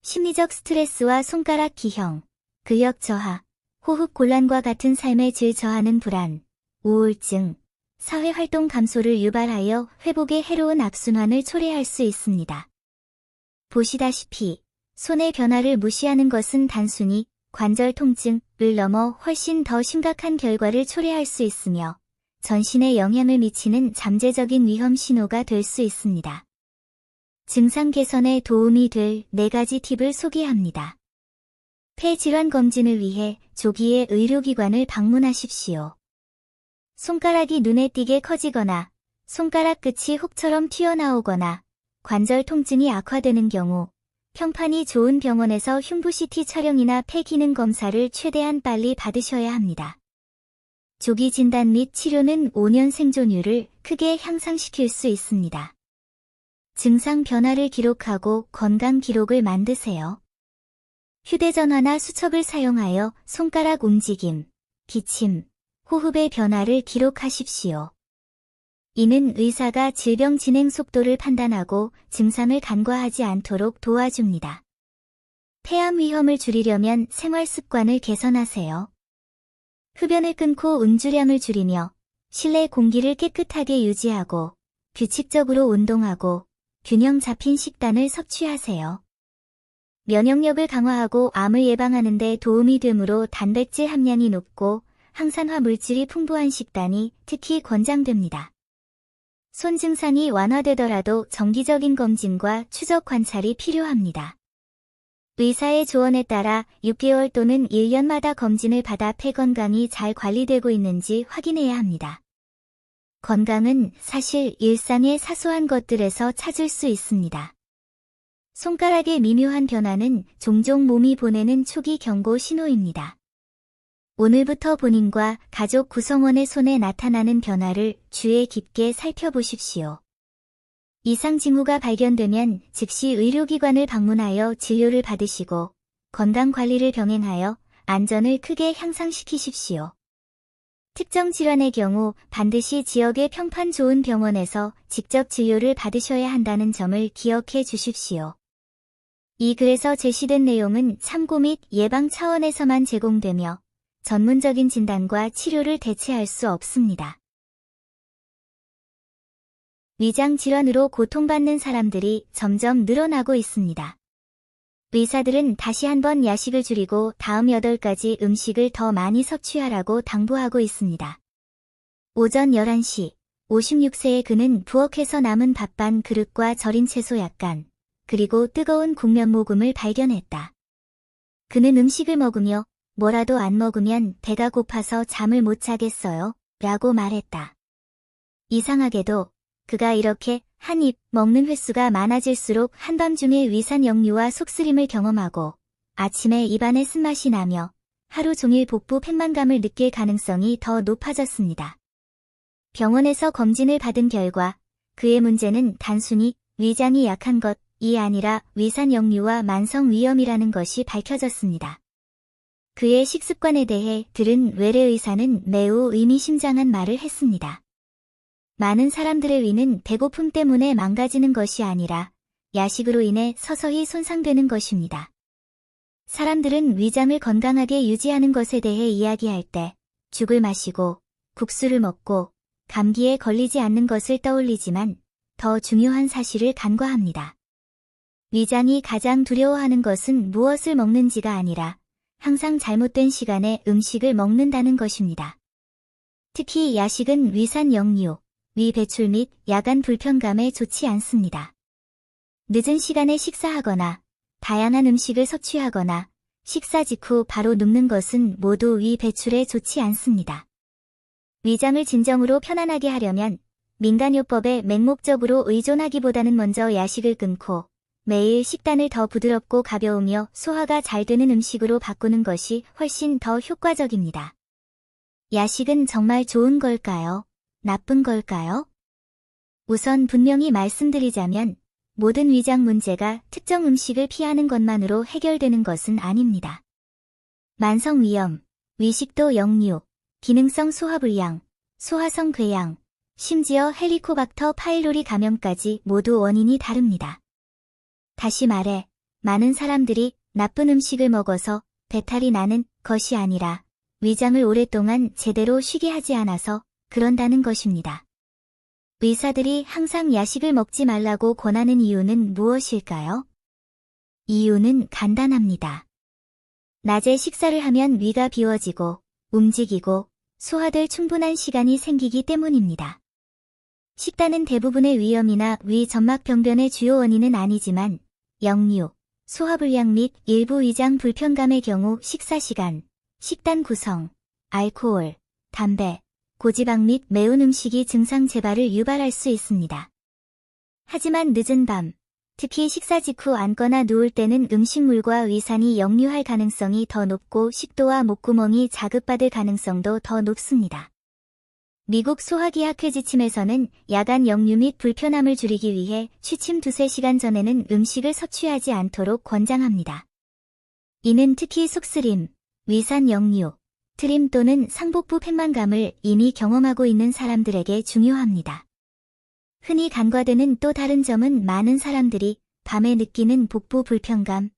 심리적 스트레스와 손가락 기형, 근력 저하, 호흡 곤란과 같은 삶의 질 저하는 불안, 우울증, 사회활동 감소를 유발하여 회복의 해로운 악순환을 초래할 수 있습니다. 보시다시피 손의 변화를 무시하는 것은 단순히 관절 통증을 넘어 훨씬 더 심각한 결과를 초래할 수 있으며 전신에 영향을 미치는 잠재적인 위험 신호가 될 수 있습니다. 증상 개선에 도움이 될 4가지 팁을 소개합니다. 폐질환 검진을 위해 조기에 의료기관을 방문하십시오. 손가락이 눈에 띄게 커지거나 손가락 끝이 혹처럼 튀어나오거나 관절 통증이 악화되는 경우 평판이 좋은 병원에서 흉부 CT 촬영이나 폐 기능 검사를 최대한 빨리 받으셔야 합니다. 조기 진단 및 치료는 5년 생존율을 크게 향상시킬 수 있습니다. 증상 변화를 기록하고 건강 기록을 만드세요. 휴대전화나 수첩을 사용하여 손가락 움직임, 기침, 호흡의 변화를 기록하십시오. 이는 의사가 질병 진행 속도를 판단하고 증상을 간과하지 않도록 도와줍니다. 폐암 위험을 줄이려면 생활 습관을 개선하세요. 흡연을 끊고 음주량을 줄이며 실내 공기를 깨끗하게 유지하고 규칙적으로 운동하고 균형 잡힌 식단을 섭취하세요. 면역력을 강화하고 암을 예방하는 데 도움이 되므로 단백질 함량이 높고 항산화 물질이 풍부한 식단이 특히 권장됩니다. 손 증상이 완화되더라도 정기적인 검진과 추적 관찰이 필요합니다. 의사의 조언에 따라 6개월 또는 1년마다 검진을 받아 폐 건강이 잘 관리되고 있는지 확인해야 합니다. 건강은 사실 일상의 사소한 것들에서 찾을 수 있습니다. 손가락의 미묘한 변화는 종종 몸이 보내는 초기 경고 신호입니다. 오늘부터 본인과 가족 구성원의 손에 나타나는 변화를 주의 깊게 살펴보십시오. 이상 징후가 발견되면 즉시 의료기관을 방문하여 진료를 받으시고 건강관리를 병행하여 안전을 크게 향상시키십시오. 특정 질환의 경우 반드시 지역의 평판 좋은 병원에서 직접 진료를 받으셔야 한다는 점을 기억해 주십시오. 이 글에서 제시된 내용은 참고 및 예방 차원에서만 제공되며 전문적인 진단과 치료를 대체할 수 없습니다. 위장 질환으로 고통받는 사람들이 점점 늘어나고 있습니다. 의사들은 다시 한번 야식을 줄이고 다음 8가지 음식을 더 많이 섭취하라고 당부하고 있습니다. 오전 11시, 56세의 그는 부엌에서 남은 밥 반 그릇과 절인 채소 약간, 그리고 뜨거운 국면모금을 발견했다. 그는 음식을 먹으며 뭐라도 안 먹으면 배가 고파서 잠을 못 자겠어요, 라고 말했다. 이상하게도 그가 이렇게 한 입 먹는 횟수가 많아질수록 한밤중에 위산 역류와 속쓰림을 경험하고 아침에 입안에 쓴맛이 나며 하루 종일 복부 팽만감을 느낄 가능성이 더 높아졌습니다. 병원에서 검진을 받은 결과 그의 문제는 단순히 위장이 약한 것이 아니라 위산 역류와 만성 위염이라는 것이 밝혀졌습니다. 그의 식습관에 대해 들은 외래 의사는 매우 의미심장한 말을 했습니다. 많은 사람들의 위는 배고픔 때문에 망가지는 것이 아니라 야식으로 인해 서서히 손상되는 것입니다. 사람들은 위장을 건강하게 유지하는 것에 대해 이야기할 때 죽을 마시고 국수를 먹고 감기에 걸리지 않는 것을 떠올리지만 더 중요한 사실을 간과합니다. 위장이 가장 두려워하는 것은 무엇을 먹는지가 아니라 항상 잘못된 시간에 음식을 먹는다는 것입니다. 특히 야식은 위산 역류, 위 배출 및 야간 불편감에 좋지 않습니다. 늦은 시간에 식사하거나 다양한 음식을 섭취하거나 식사 직후 바로 눕는 것은 모두 위 배출에 좋지 않습니다. 위장을 진정으로 편안하게 하려면 민간요법에 맹목적으로 의존하기보다는 먼저 야식을 끊고 매일 식단을 더 부드럽고 가벼우며 소화가 잘 되는 음식으로 바꾸는 것이 훨씬 더 효과적입니다. 야식은 정말 좋은 걸까요? 나쁜 걸까요? 우선 분명히 말씀드리자면 모든 위장 문제가 특정 음식을 피하는 것만으로 해결되는 것은 아닙니다. 만성 위염, 위식도 역류, 기능성 소화불량, 소화성 궤양, 심지어 헬리코박터 파일로리 감염까지 모두 원인이 다릅니다. 다시 말해, 많은 사람들이 나쁜 음식을 먹어서 배탈이 나는 것이 아니라 위장을 오랫동안 제대로 쉬게 하지 않아서 그런다는 것입니다. 의사들이 항상 야식을 먹지 말라고 권하는 이유는 무엇일까요? 이유는 간단합니다. 낮에 식사를 하면 위가 비워지고 움직이고 소화될 충분한 시간이 생기기 때문입니다. 식단은 대부분의 위염이나 위 점막병변의 주요 원인은 아니지만 역류, 소화불량 및 일부 위장 불편감의 경우 식사 시간, 식단 구성, 알코올, 담배, 고지방 및 매운 음식이 증상 재발을 유발할 수 있습니다. 하지만 늦은 밤, 특히 식사 직후 앉거나 누울 때는 음식물과 위산이 역류할 가능성이 더 높고 식도와 목구멍이 자극받을 가능성도 더 높습니다. 미국 소화기학회 지침에서는 야간 역류 및 불편함을 줄이기 위해 취침 2~3시간 전에는 음식을 섭취하지 않도록 권장합니다. 이는 특히 속쓰림, 위산 역류, 트림 또는 상복부 팽만감을 이미 경험하고 있는 사람들에게 중요합니다. 흔히 간과되는 또 다른 점은 많은 사람들이 밤에 느끼는 복부 불편감을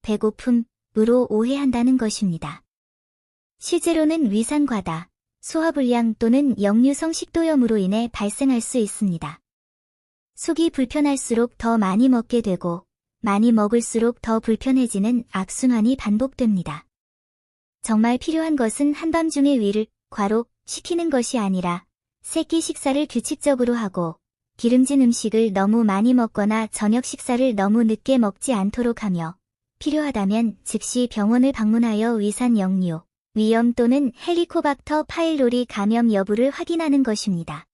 배고픔으로 오해한다는 것입니다. 실제로는 위산 과다, 소화불량 또는 역류성 식도염으로 인해 발생할 수 있습니다. 속이 불편할수록 더 많이 먹게 되고 많이 먹을수록 더 불편해지는 악순환이 반복됩니다. 정말 필요한 것은 한밤중에 위를 시키는 것이 아니라 새끼 식사를 규칙적으로 하고 기름진 음식을 너무 많이 먹거나 저녁 식사를 너무 늦게 먹지 않도록 하며 필요하다면 즉시 병원을 방문하여 위산 역류, 위염 또는 헬리코박터 파일로리 감염 여부를 확인하는 것입니다.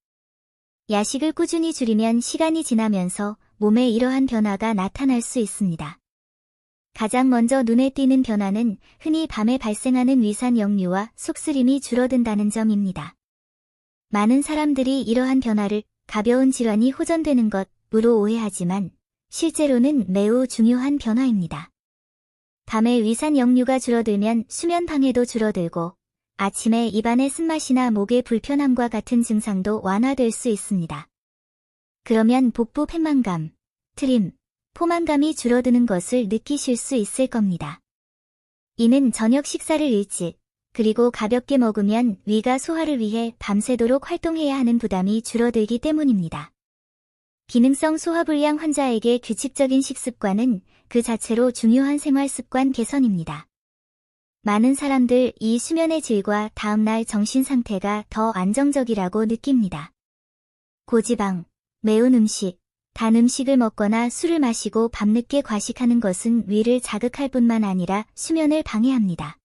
야식을 꾸준히 줄이면 시간이 지나면서 몸에 이러한 변화가 나타날 수 있습니다. 가장 먼저 눈에 띄는 변화는 흔히 밤에 발생하는 위산 역류와 속쓰림이 줄어든다는 점입니다. 많은 사람들이 이러한 변화를 가벼운 질환이 호전되는 것으로 오해하지만 실제로는 매우 중요한 변화입니다. 밤에 위산 역류가 줄어들면 수면 방해도 줄어들고 아침에 입안의 쓴맛이나 목의 불편함과 같은 증상도 완화될 수 있습니다. 그러면 복부 팽만감, 트림, 포만감이 줄어드는 것을 느끼실 수 있을 겁니다. 이는 저녁 식사를 일찍, 그리고 가볍게 먹으면 위가 소화를 위해 밤새도록 활동해야 하는 부담이 줄어들기 때문입니다. 기능성 소화불량 환자에게 규칙적인 식습관은 그 자체로 중요한 생활습관 개선입니다. 많은 사람들 이 수면의 질과 다음날 정신 상태가 더 안정적이라고 느낍니다. 고지방, 매운 음식, 단 음식을 먹거나 술을 마시고 밤늦게 과식하는 것은 위를 자극할 뿐만 아니라 수면을 방해합니다.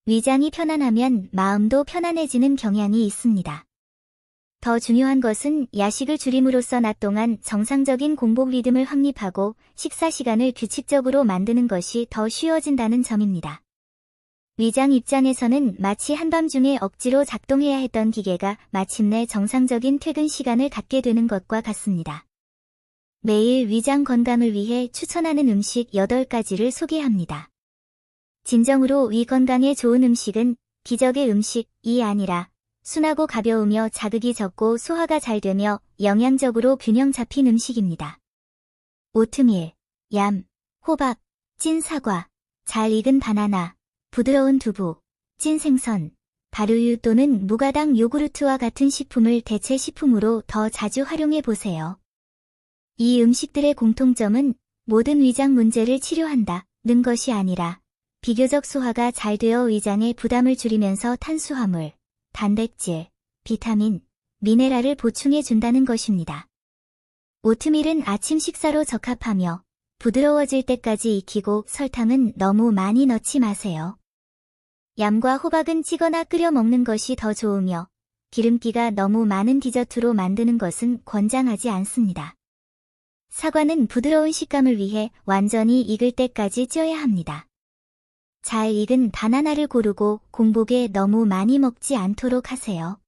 위장이 편안하면 마음도 편안해지는 경향이 있습니다. 더 중요한 것은 야식을 줄임으로써 낮 동안 정상적인 공복 리듬을 확립하고 식사 시간을 규칙적으로 만드는 것이 더 쉬워진다는 점입니다. 위장 입장에서는 마치 한밤중에 억지로 작동해야 했던 기계가 마침내 정상적인 퇴근 시간을 갖게 되는 것과 같습니다. 매일 위장 건강을 위해 추천하는 음식 8가지를 소개합니다. 진정으로 위 건강에 좋은 음식은 기적의 음식이 아니라 순하고 가벼우며 자극이 적고 소화가 잘 되며 영양적으로 균형 잡힌 음식입니다. 오트밀, 얌, 호박, 찐 사과, 잘 익은 바나나, 부드러운 두부, 찐 생선, 발효유 또는 무가당 요구르트와 같은 식품을 대체 식품으로 더 자주 활용해 보세요. 이 음식들의 공통점은 모든 위장 문제를 치료한다는 것이 아니라 비교적 소화가 잘 되어 위장의 부담을 줄이면서 탄수화물, 단백질, 비타민, 미네랄을 보충해 준다는 것입니다. 오트밀은 아침 식사로 적합하며 부드러워질 때까지 익히고 설탕은 너무 많이 넣지 마세요. 얌과 호박은 찌거나 끓여 먹는 것이 더 좋으며 기름기가 너무 많은 디저트로 만드는 것은 권장하지 않습니다. 사과는 부드러운 식감을 위해 완전히 익을 때까지 쪄야 합니다. 잘 익은 바나나를 고르고 공복에 너무 많이 먹지 않도록 하세요.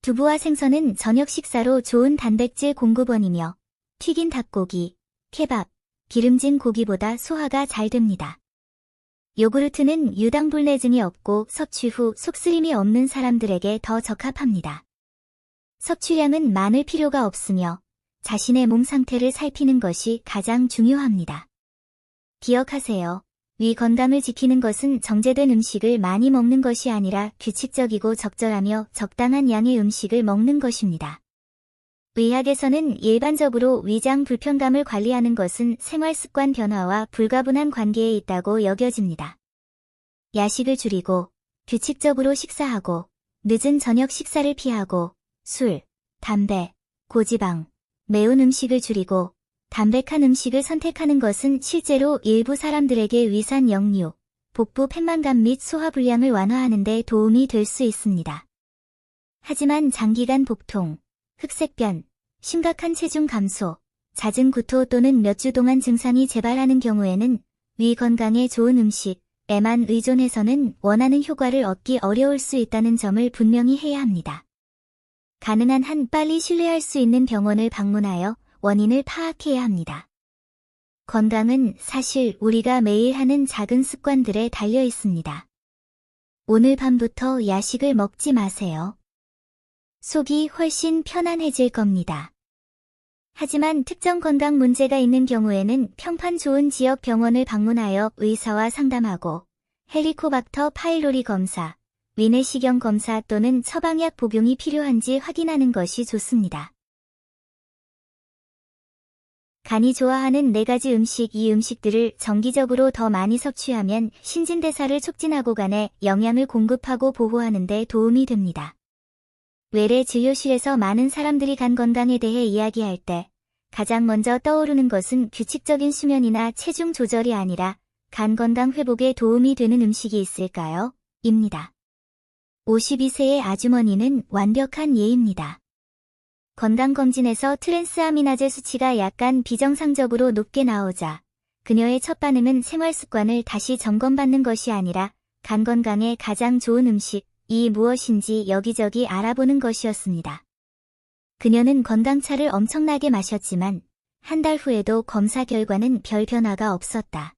두부와 생선은 저녁 식사로 좋은 단백질 공급원이며 튀긴 닭고기, 케밥, 기름진 고기보다 소화가 잘 됩니다. 요구르트는 유당불내증이 없고 섭취 후 속쓰림이 없는 사람들에게 더 적합합니다. 섭취량은 많을 필요가 없으며 자신의 몸 상태를 살피는 것이 가장 중요합니다. 기억하세요. 위 건강을 지키는 것은 정제된 음식을 많이 먹는 것이 아니라 규칙적이고 적절하며 적당한 양의 음식을 먹는 것입니다. 의학에서는 일반적으로 위장 불편감을 관리하는 것은 생활습관 변화와 불가분한 관계에 있다고 여겨집니다. 야식을 줄이고 규칙적으로 식사하고 늦은 저녁 식사를 피하고 술, 담배, 고지방, 매운 음식을 줄이고 담백한 음식을 선택하는 것은 실제로 일부 사람들에게 위산 역류, 복부 팽만감 및 소화불량을 완화하는 데 도움이 될 수 있습니다. 하지만 장기간 복통, 흑색변, 심각한 체중 감소, 잦은 구토 또는 몇 주 동안 증상이 재발하는 경우에는 위 건강에 좋은 음식에만 의존해서는 원하는 효과를 얻기 어려울 수 있다는 점을 분명히 해야 합니다. 가능한 한 빨리 신뢰할 수 있는 병원을 방문하여 원인을 파악해야 합니다. 건강은 사실 우리가 매일 하는 작은 습관들에 달려 있습니다. 오늘 밤부터 야식을 먹지 마세요. 속이 훨씬 편안해질 겁니다. 하지만 특정 건강 문제가 있는 경우에는 평판 좋은 지역 병원을 방문하여 의사와 상담하고 헬리코박터 파일로리 검사, 위내시경 검사 또는 처방약 복용이 필요한지 확인하는 것이 좋습니다. 간이 좋아하는 4가지 음식. 이 음식들을 정기적으로 더 많이 섭취하면 신진대사를 촉진하고 간에 영양을 공급하고 보호하는 데 도움이 됩니다. 외래 진료실에서 많은 사람들이 간 건강에 대해 이야기할 때 가장 먼저 떠오르는 것은 규칙적인 수면이나 체중 조절이 아니라 간 건강 회복에 도움이 되는 음식이 있을까요? 입니다. 52세의 아주머니는 완벽한 예입니다. 건강검진에서 트랜스아미나제 수치가 약간 비정상적으로 높게 나오자 그녀의 첫 반응은 생활습관을 다시 점검받는 것이 아니라 간 건강에 가장 좋은 음식이 무엇인지 여기저기 알아보는 것이었습니다. 그녀는 건강차를 엄청나게 마셨지만 한 달 후에도 검사 결과는 별 변화가 없었다.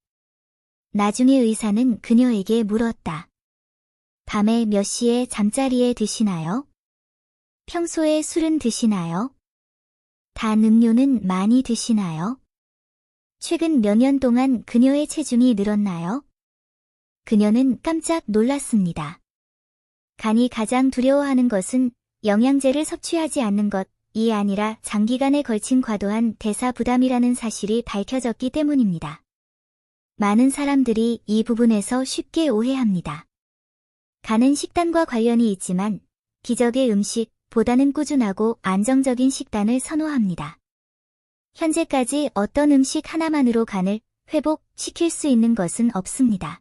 나중에 의사는 그녀에게 물었다. 밤에 몇 시에 잠자리에 드시나요? 평소에 술은 드시나요? 단 음료는 많이 드시나요? 최근 몇 년 동안 그녀의 체중이 늘었나요? 그녀는 깜짝 놀랐습니다. 간이 가장 두려워하는 것은 영양제를 섭취하지 않는 것이 아니라 장기간에 걸친 과도한 대사 부담이라는 사실이 밝혀졌기 때문입니다. 많은 사람들이 이 부분에서 쉽게 오해합니다. 간은 식단과 관련이 있지만 기적의 음식보다는 꾸준하고 안정적인 식단을 선호합니다. 현재까지 어떤 음식 하나만으로 간을 회복시킬 수 있는 것은 없습니다.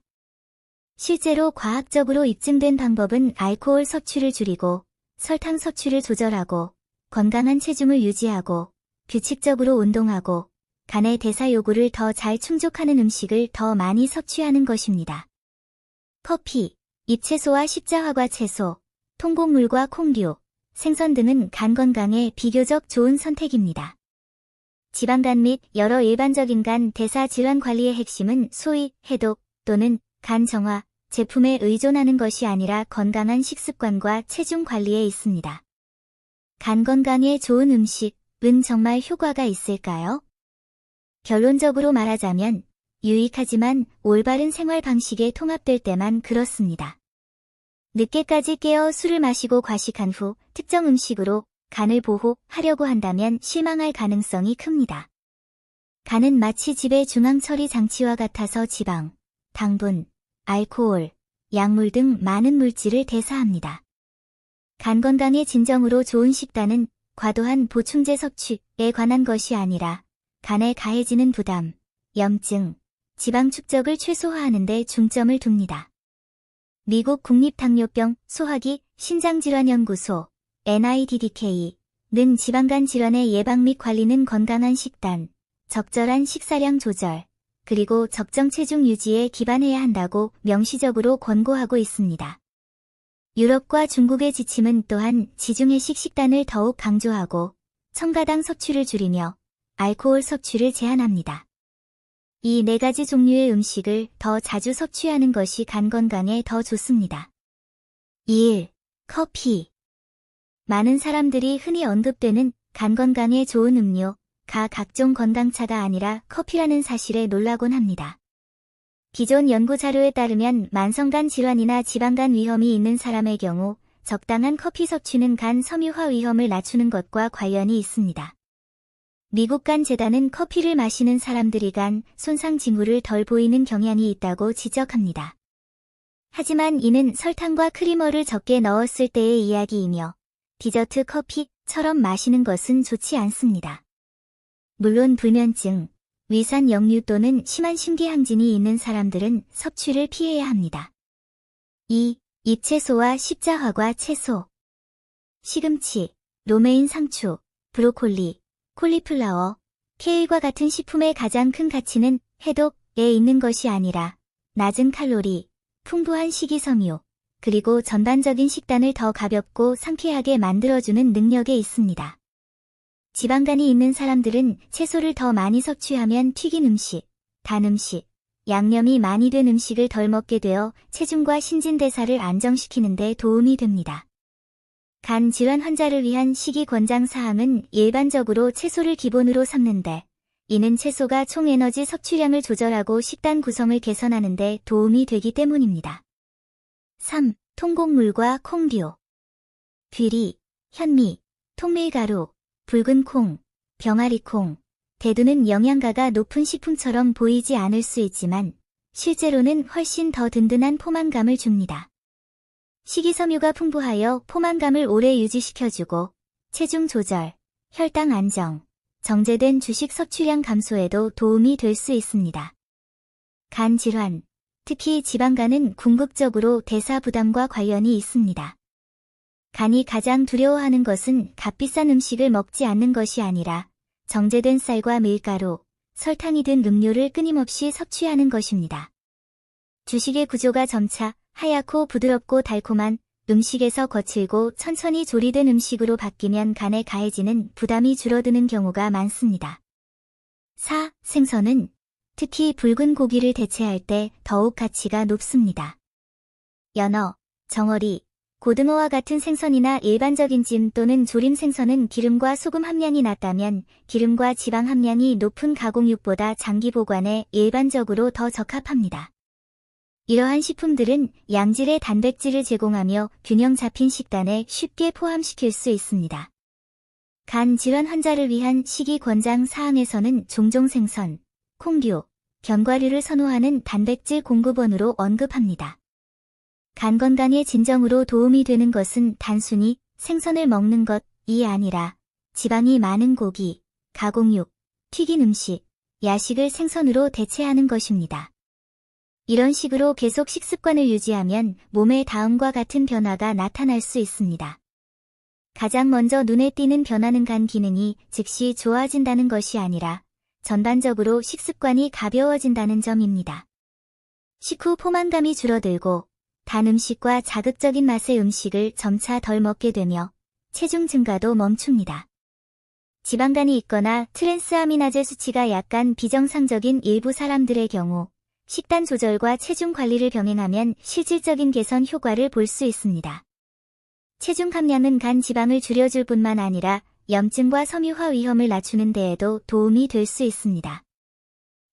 실제로 과학적으로 입증된 방법은 알코올 섭취를 줄이고 설탕 섭취를 조절하고 건강한 체중을 유지하고 규칙적으로 운동하고 간의 대사 요구를 더 잘 충족하는 음식을 더 많이 섭취하는 것입니다. 커피, 잎채소와 십자화과 채소, 통곡물과 콩류, 생선 등은 간 건강에 비교적 좋은 선택입니다. 지방간 및 여러 일반적인 간 대사 질환 관리의 핵심은 소위 해독 또는 간 정화 제품에 의존하는 것이 아니라 건강한 식습관과 체중 관리에 있습니다. 간 건강에 좋은 음식은 정말 효과가 있을까요? 결론적으로 말하자면 유익하지만 올바른 생활 방식에 통합될 때만 그렇습니다. 늦게까지 깨어 술을 마시고 과식한 후 특정 음식으로 간을 보호하려고 한다면 실망할 가능성이 큽니다. 간은 마치 집의 중앙 처리 장치와 같아서 지방, 당분, 알코올, 약물 등 많은 물질을 대사합니다. 간 건강에 진정으로 좋은 식단은 과도한 보충제 섭취에 관한 것이 아니라 간에 가해지는 부담, 염증, 지방 축적을 최소화하는 데 중점을 둡니다. 미국 국립당뇨병 소화기 신장질환연구소 NIDDK는 지방간 질환의 예방 및 관리는 건강한 식단, 적절한 식사량 조절, 그리고 적정 체중 유지에 기반해야 한다고 명시적으로 권고하고 있습니다. 유럽과 중국의 지침은 또한 지중해식 식단을 더욱 강조하고 첨가당 섭취를 줄이며 알코올 섭취를 제한합니다. 이 4가지 종류의 음식을 더 자주 섭취하는 것이 간 건강에 더 좋습니다. 1. 커피. 많은 사람들이 흔히 언급되는 간 건강에 좋은 음료가 각종 건강차가 아니라 커피라는 사실에 놀라곤 합니다. 기존 연구 자료에 따르면 만성간 질환이나 지방간 위험이 있는 사람의 경우 적당한 커피 섭취는 간 섬유화 위험을 낮추는 것과 관련이 있습니다. 미국 간 재단은 커피를 마시는 사람들이 간 손상 징후를 덜 보이는 경향이 있다고 지적합니다. 하지만 이는 설탕과 크리머를 적게 넣었을 때의 이야기이며 디저트 커피처럼 마시는 것은 좋지 않습니다. 물론 불면증, 위산 역류 또는 심한 심기항진이 있는 사람들은 섭취를 피해야 합니다. 2. 잎채소와 십자화과 채소. 시금치, 로메인 상추, 브로콜리, 콜리플라워, 케일과 같은 식품의 가장 큰 가치는 해독에 있는 것이 아니라 낮은 칼로리, 풍부한 식이섬유, 그리고 전반적인 식단을 더 가볍고 상쾌하게 만들어주는 능력에 있습니다. 지방간이 있는 사람들은 채소를 더 많이 섭취하면 튀긴 음식, 단 음식, 양념이 많이 된 음식을 덜 먹게 되어 체중과 신진대사를 안정시키는 데 도움이 됩니다. 간 질환 환자를 위한 식이 권장 사항은 일반적으로 채소를 기본으로 삼는데, 이는 채소가 총 에너지 섭취량을 조절하고 식단 구성을 개선하는 데 도움이 되기 때문입니다. 3. 통곡물과 콩류. 귀리, 현미, 통밀가루, 붉은 콩, 병아리콩, 대두는 영양가가 높은 식품처럼 보이지 않을 수 있지만 실제로는 훨씬 더 든든한 포만감을 줍니다. 식이섬유가 풍부하여 포만감을 오래 유지시켜주고 체중 조절, 혈당 안정, 정제된 주식 섭취량 감소에도 도움이 될 수 있습니다. 간 질환, 특히 지방간은 궁극적으로 대사 부담과 관련이 있습니다. 간이 가장 두려워하는 것은 값비싼 음식을 먹지 않는 것이 아니라 정제된 쌀과 밀가루, 설탕이 든 음료를 끊임없이 섭취하는 것입니다. 주식의 구조가 점차 하얗고 부드럽고 달콤한 음식에서 거칠고 천천히 조리된 음식으로 바뀌면 간에 가해지는 부담이 줄어드는 경우가 많습니다. 4. 생선은 특히 붉은 고기를 대체할 때 더욱 가치가 높습니다. 연어, 정어리, 고등어와 같은 생선이나 일반적인 찜 또는 조림 생선은 기름과 소금 함량이 낮다면 기름과 지방 함량이 높은 가공육보다 장기 보관에 일반적으로 더 적합합니다. 이러한 식품들은 양질의 단백질을 제공하며 균형 잡힌 식단에 쉽게 포함시킬 수 있습니다. 간 질환 환자를 위한 식이 권장 사항에서는 종종 생선, 콩류, 견과류를 선호하는 단백질 공급원으로 언급합니다. 간 건강에 진정으로 도움이 되는 것은 단순히 생선을 먹는 것이 아니라 지방이 많은 고기, 가공육, 튀긴 음식, 야식을 생선으로 대체하는 것입니다. 이런 식으로 계속 식습관을 유지하면 몸에 다음과 같은 변화가 나타날 수 있습니다. 가장 먼저 눈에 띄는 변화는 간 기능이 즉시 좋아진다는 것이 아니라 전반적으로 식습관이 가벼워진다는 점입니다. 식후 포만감이 줄어들고 단 음식과 자극적인 맛의 음식을 점차 덜 먹게 되며 체중 증가도 멈춥니다. 지방간이 있거나 트랜스아미나제 수치가 약간 비정상적인 일부 사람들의 경우 식단 조절과 체중 관리를 병행하면 실질적인 개선 효과를 볼 수 있습니다. 체중 감량은 간 지방을 줄여줄 뿐만 아니라 염증과 섬유화 위험을 낮추는 데에도 도움이 될 수 있습니다.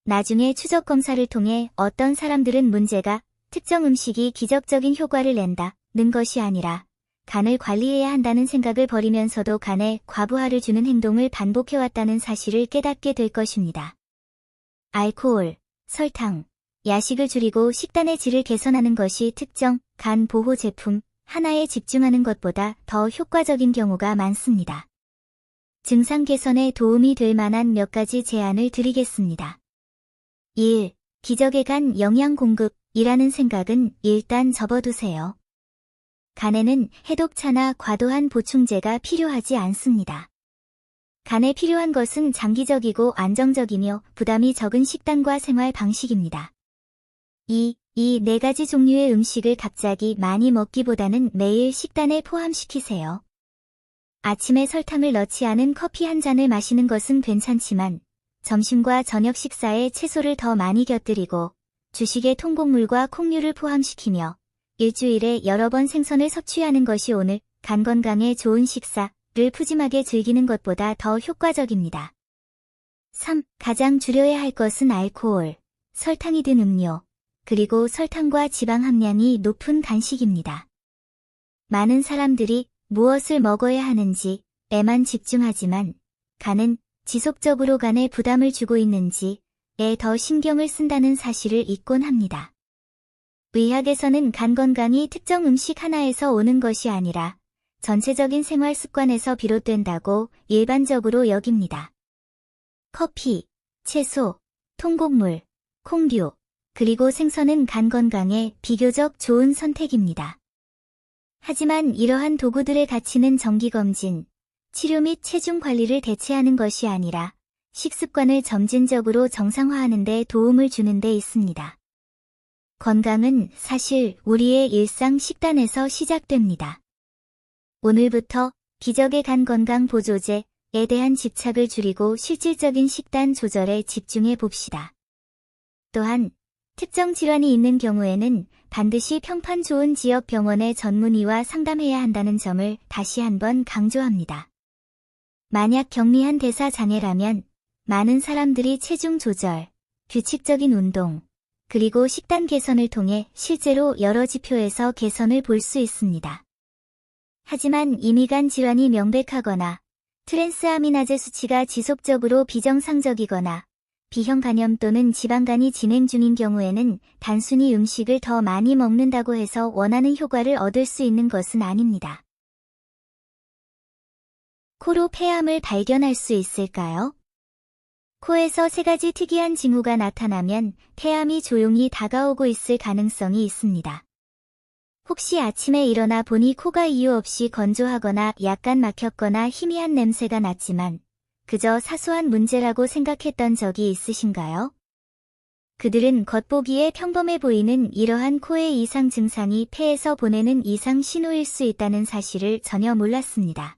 나중에 추적 검사를 통해 어떤 사람들은 문제가 특정 음식이 기적적인 효과를 낸다는 것이 아니라 간을 관리해야 한다는 생각을 버리면서도 간에 과부하를 주는 행동을 반복해왔다는 사실을 깨닫게 될 것입니다. 알코올, 설탕, 야식을 줄이고 식단의 질을 개선하는 것이 특정 간 보호 제품 하나에 집중하는 것보다 더 효과적인 경우가 많습니다. 증상 개선에 도움이 될 만한 몇 가지 제안을 드리겠습니다. 1. 기적의 간 영양 공급이라는 생각은 일단 접어두세요. 간에는 해독차나 과도한 보충제가 필요하지 않습니다. 간에 필요한 것은 장기적이고 안정적이며 부담이 적은 식단과 생활 방식입니다. 2. 이 네 가지 종류의 음식을 갑자기 많이 먹기보다는 매일 식단에 포함시키세요. 아침에 설탕을 넣지 않은 커피 한 잔을 마시는 것은 괜찮지만 점심과 저녁 식사에 채소를 더 많이 곁들이고 주식에 통곡물과 콩류를 포함시키며 일주일에 여러 번 생선을 섭취하는 것이 오늘 간 건강에 좋은 식사를 푸짐하게 즐기는 것보다 더 효과적입니다. 3. 가장 줄여야 할 것은 알코올, 설탕이 든 음료, 그리고 설탕과 지방 함량이 높은 간식입니다. 많은 사람들이 무엇을 먹어야 하는지에만 집중하지만 간은 지속적으로 간에 부담을 주고 있는지에 더 신경을 쓴다는 사실을 잊곤 합니다. 의학에서는 간 건강이 특정 음식 하나에서 오는 것이 아니라 전체적인 생활 습관에서 비롯된다고 일반적으로 여깁니다. 커피, 채소, 통곡물, 콩류, 그리고 생선은 간 건강에 비교적 좋은 선택입니다. 하지만 이러한 도구들의 가치는 정기검진, 치료 및 체중 관리를 대체하는 것이 아니라 식습관을 점진적으로 정상화하는 데 도움을 주는 데 있습니다. 건강은 사실 우리의 일상 식단에서 시작됩니다. 오늘부터 기적의 간 건강 보조제에 대한 집착을 줄이고 실질적인 식단 조절에 집중해 봅시다. 또한 특정 질환이 있는 경우에는 반드시 평판 좋은 지역 병원의 전문의와 상담해야 한다는 점을 다시 한번 강조합니다. 만약 경미한 대사 장애라면 많은 사람들이 체중 조절, 규칙적인 운동, 그리고 식단 개선을 통해 실제로 여러 지표에서 개선을 볼 수 있습니다. 하지만 이미 간 질환이 명백하거나 트랜스아미나제 수치가 지속적으로 비정상적이거나 B형 간염 또는 지방간이 진행 중인 경우에는 단순히 음식을 더 많이 먹는다고 해서 원하는 효과를 얻을 수 있는 것은 아닙니다. 코로 폐암을 발견할 수 있을까요? 코에서 3가지 특이한 징후가 나타나면 폐암이 조용히 다가오고 있을 가능성이 있습니다. 혹시 아침에 일어나 보니 코가 이유 없이 건조하거나 약간 막혔거나 희미한 냄새가 났지만 그저 사소한 문제라고 생각했던 적이 있으신가요? 그들은 겉보기에 평범해 보이는 이러한 코의 이상 증상이 폐에서 보내는 이상 신호일 수 있다는 사실을 전혀 몰랐습니다.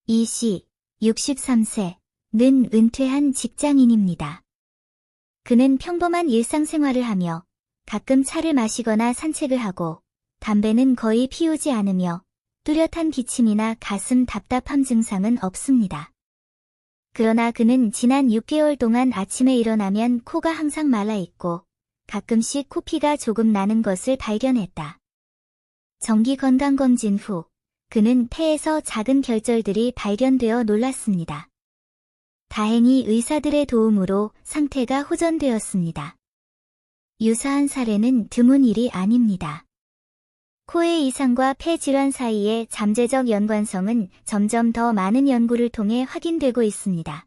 이 씨, 63세는 은퇴한 직장인입니다. 그는 평범한 일상생활을 하며 가끔 차를 마시거나 산책을 하고 담배는 거의 피우지 않으며 뚜렷한 기침이나 가슴 답답함 증상은 없습니다. 그러나 그는 지난 6개월 동안 아침에 일어나면 코가 항상 말라 있고 가끔씩 코피가 조금 나는 것을 발견했다. 정기 건강검진 후 그는 폐에서 작은 결절들이 발견되어 놀랐습니다. 다행히 의사들의 도움으로 상태가 호전되었습니다. 유사한 사례는 드문 일이 아닙니다. 코의 이상과 폐 질환 사이의 잠재적 연관성은 점점 더 많은 연구를 통해 확인되고 있습니다.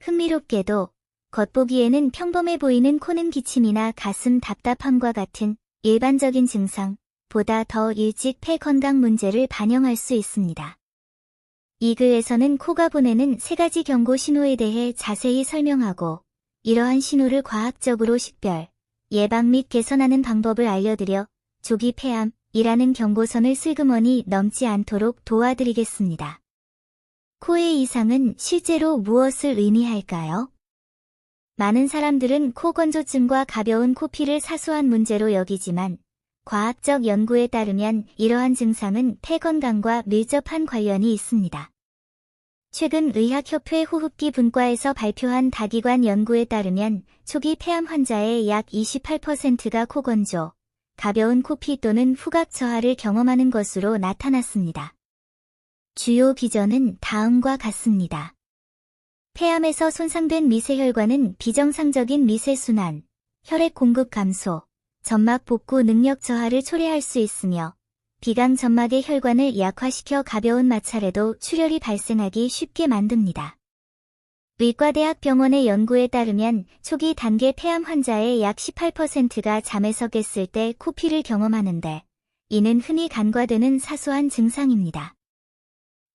흥미롭게도 겉보기에는 평범해 보이는 코는 기침이나 가슴 답답함과 같은 일반적인 증상보다 더 일찍 폐 건강 문제를 반영할 수 있습니다. 이 글에서는 코가 보내는 3가지 경고 신호에 대해 자세히 설명하고 이러한 신호를 과학적으로 식별, 예방 및 개선하는 방법을 알려드려 조기 폐암이라는 경고선을 슬그머니 넘지 않도록 도와드리겠습니다. 코의 이상은 실제로 무엇을 의미할까요? 많은 사람들은 코 건조증과 가벼운 코피를 사소한 문제로 여기지만 과학적 연구에 따르면 이러한 증상은 폐 건강과 밀접한 관련이 있습니다. 최근 의학협회 호흡기 분과에서 발표한 다기관 연구에 따르면 초기 폐암 환자의 약 28%가 코 건조, 가벼운 코피 또는 후각 저하를 경험하는 것으로 나타났습니다. 주요 비전은 다음과 같습니다. 폐암에서 손상된 미세혈관은 비정상적인 미세순환, 혈액 공급 감소, 점막 복구 능력 저하를 초래할 수 있으며 비강 점막의 혈관을 약화시켜 가벼운 마찰에도 출혈이 발생하기 쉽게 만듭니다. 의과대학병원의 연구에 따르면 초기 단계 폐암 환자의 약 18%가 잠에서 깼을 때 코피를 경험하는데 이는 흔히 간과되는 사소한 증상입니다.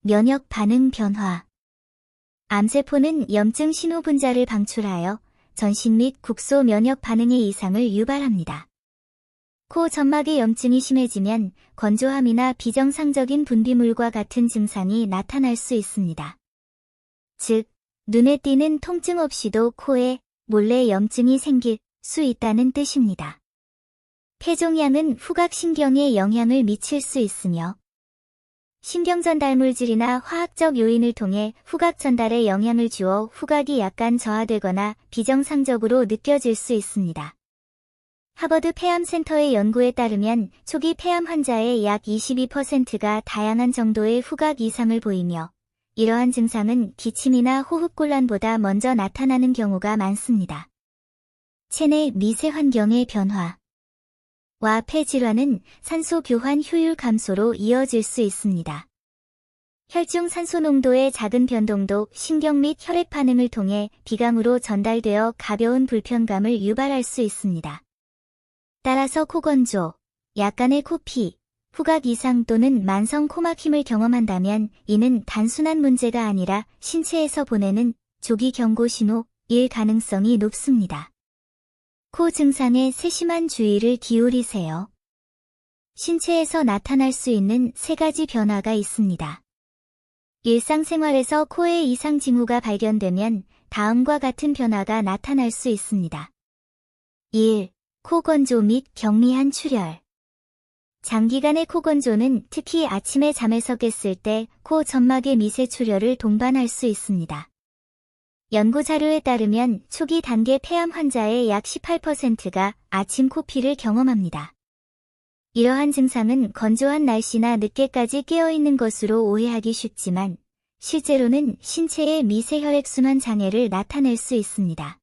면역 반응 변화. 암세포는 염증 신호 분자를 방출하여 전신 및 국소 면역 반응의 이상을 유발합니다. 코 점막의 염증이 심해지면 건조함이나 비정상적인 분비물과 같은 증상이 나타날 수 있습니다. 즉, 눈에 띄는 통증 없이도 코에 몰래 염증이 생길 수 있다는 뜻입니다. 폐종양은 후각신경에 영향을 미칠 수 있으며 신경전달물질이나 화학적 요인을 통해 후각 전달에 영향을 주어 후각이 약간 저하되거나 비정상적으로 느껴질 수 있습니다. 하버드 폐암센터의 연구에 따르면 초기 폐암 환자의 약 22%가 다양한 정도의 후각 이상을 보이며 이러한 증상은 기침이나 호흡곤란보다 먼저 나타나는 경우가 많습니다. 체내 미세 환경의 변화. 와 폐 질환은 산소 교환 효율 감소로 이어질 수 있습니다. 혈중 산소 농도의 작은 변동도 신경 및 혈액 반응을 통해 비강으로 전달되어 가벼운 불편감을 유발할 수 있습니다. 따라서 코 건조, 약간의 코피, 후각 이상 또는 만성 코막힘을 경험한다면 이는 단순한 문제가 아니라 신체에서 보내는 조기 경고 신호일 가능성이 높습니다. 코 증상에 세심한 주의를 기울이세요. 신체에서 나타날 수 있는 3가지 변화가 있습니다. 일상생활에서 코에 이상 징후가 발견되면 다음과 같은 변화가 나타날 수 있습니다. 1. 코 건조 및 경미한 출혈. 장기간의 코 건조는 특히 아침에 잠에서 깼을 때 코 점막의 미세 출혈을 동반할 수 있습니다. 연구 자료에 따르면 초기 단계 폐암 환자의 약 18%가 아침 코피를 경험합니다. 이러한 증상은 건조한 날씨나 늦게까지 깨어있는 것으로 오해하기 쉽지만 실제로는 신체의 미세 혈액순환 장애를 나타낼 수 있습니다.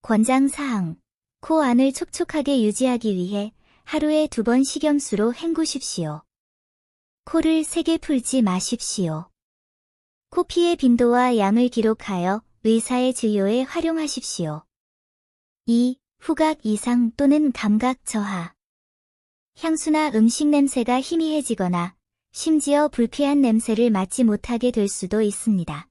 권장사항. 코 안을 촉촉하게 유지하기 위해 하루에 2번 식염수로 헹구십시오. 코를 세게 풀지 마십시오. 코피의 빈도와 양을 기록하여 의사의 진료에 활용하십시오. 2. 후각 이상 또는 감각 저하. 향수나 음식 냄새가 희미해지거나 심지어 불쾌한 냄새를 맡지 못하게 될 수도 있습니다.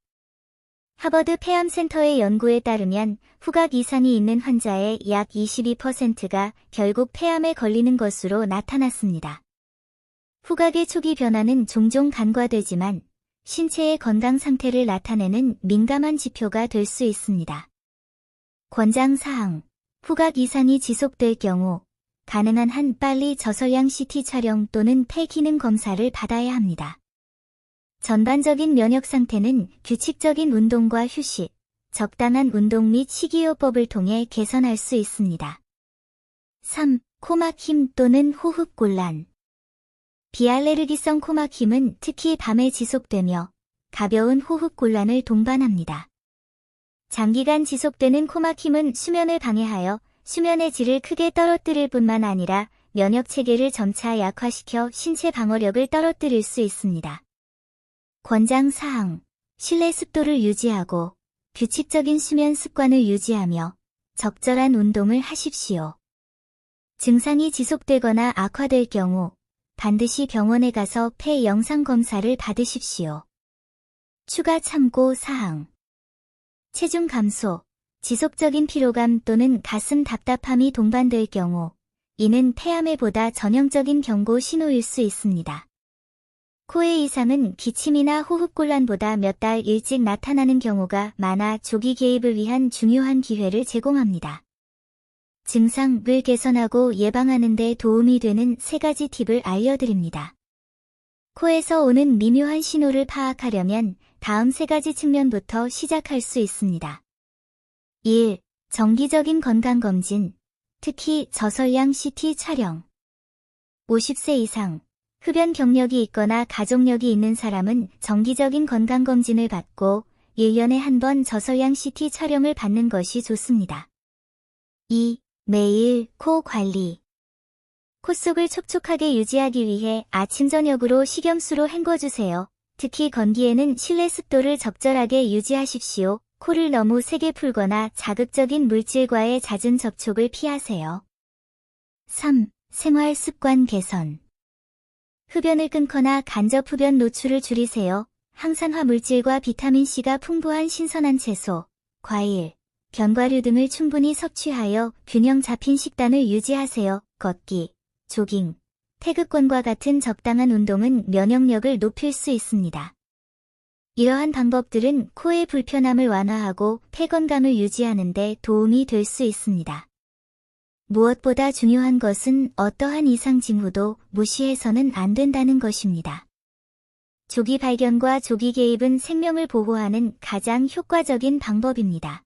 하버드 폐암센터의 연구에 따르면 후각 이상이 있는 환자의 약 22%가 결국 폐암에 걸리는 것으로 나타났습니다. 후각의 초기 변화는 종종 간과되지만 신체의 건강 상태를 나타내는 민감한 지표가 될 수 있습니다. 권장사항, 후각 이상이 지속될 경우 가능한 한 빨리 저설량 CT 촬영 또는 폐 기능 검사를 받아야 합니다. 전반적인 면역 상태는 규칙적인 운동과 휴식, 적당한 운동 및 식이요법을 통해 개선할 수 있습니다. 3. 코막힘 또는 호흡곤란. 비알레르기성 코막힘은 특히 밤에 지속되며 가벼운 호흡곤란을 동반합니다. 장기간 지속되는 코막힘은 수면을 방해하여 수면의 질을 크게 떨어뜨릴 뿐만 아니라 면역 체계를 점차 약화시켜 신체 방어력을 떨어뜨릴 수 있습니다. 권장사항, 실내 습도를 유지하고 규칙적인 수면 습관을 유지하며 적절한 운동을 하십시오. 증상이 지속되거나 악화될 경우 반드시 병원에 가서 폐 영상 검사를 받으십시오. 추가 참고 사항. 체중 감소, 지속적인 피로감 또는 가슴 답답함이 동반될 경우 이는 폐암의 보다 전형적인 경고 신호일 수 있습니다. 코의 이상은 기침이나 호흡곤란보다 몇 달 일찍 나타나는 경우가 많아 조기 개입을 위한 중요한 기회를 제공합니다. 증상을 개선하고 예방하는 데 도움이 되는 3가지 팁을 알려드립니다. 코에서 오는 미묘한 신호를 파악하려면 다음 3가지 측면부터 시작할 수 있습니다. 1. 정기적인 건강검진, 특히 저설량 CT 촬영. 50세 이상, 흡연 경력이 있거나 가족력이 있는 사람은 정기적인 건강검진을 받고 1년에 한 번 저설량 CT 촬영을 받는 것이 좋습니다. 2. 매일 코 관리. 콧속을 촉촉하게 유지하기 위해 아침 저녁으로 식염수로 헹궈주세요. 특히 건기에는 실내 습도를 적절하게 유지하십시오. 코를 너무 세게 풀거나 자극적인 물질과의 잦은 접촉을 피하세요. 3. 생활 습관 개선. 흡연을 끊거나 간접 흡연 노출을 줄이세요. 항산화 물질과 비타민C가 풍부한 신선한 채소, 과일, 견과류 등을 충분히 섭취하여 균형 잡힌 식단을 유지하세요. 걷기, 조깅, 태극권과 같은 적당한 운동은 면역력을 높일 수 있습니다. 이러한 방법들은 코의 불편함을 완화하고 폐 건강을 유지하는 데 도움이 될 수 있습니다. 무엇보다 중요한 것은 어떠한 이상 징후도 무시해서는 안 된다는 것입니다. 조기 발견과 조기 개입은 생명을 보호하는 가장 효과적인 방법입니다.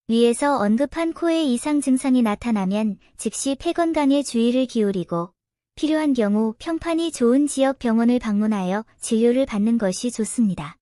위에서 언급한 코의 이상 증상이 나타나면 즉시 폐 건강에 주의를 기울이고 필요한 경우 평판이 좋은 지역 병원을 방문하여 진료를 받는 것이 좋습니다.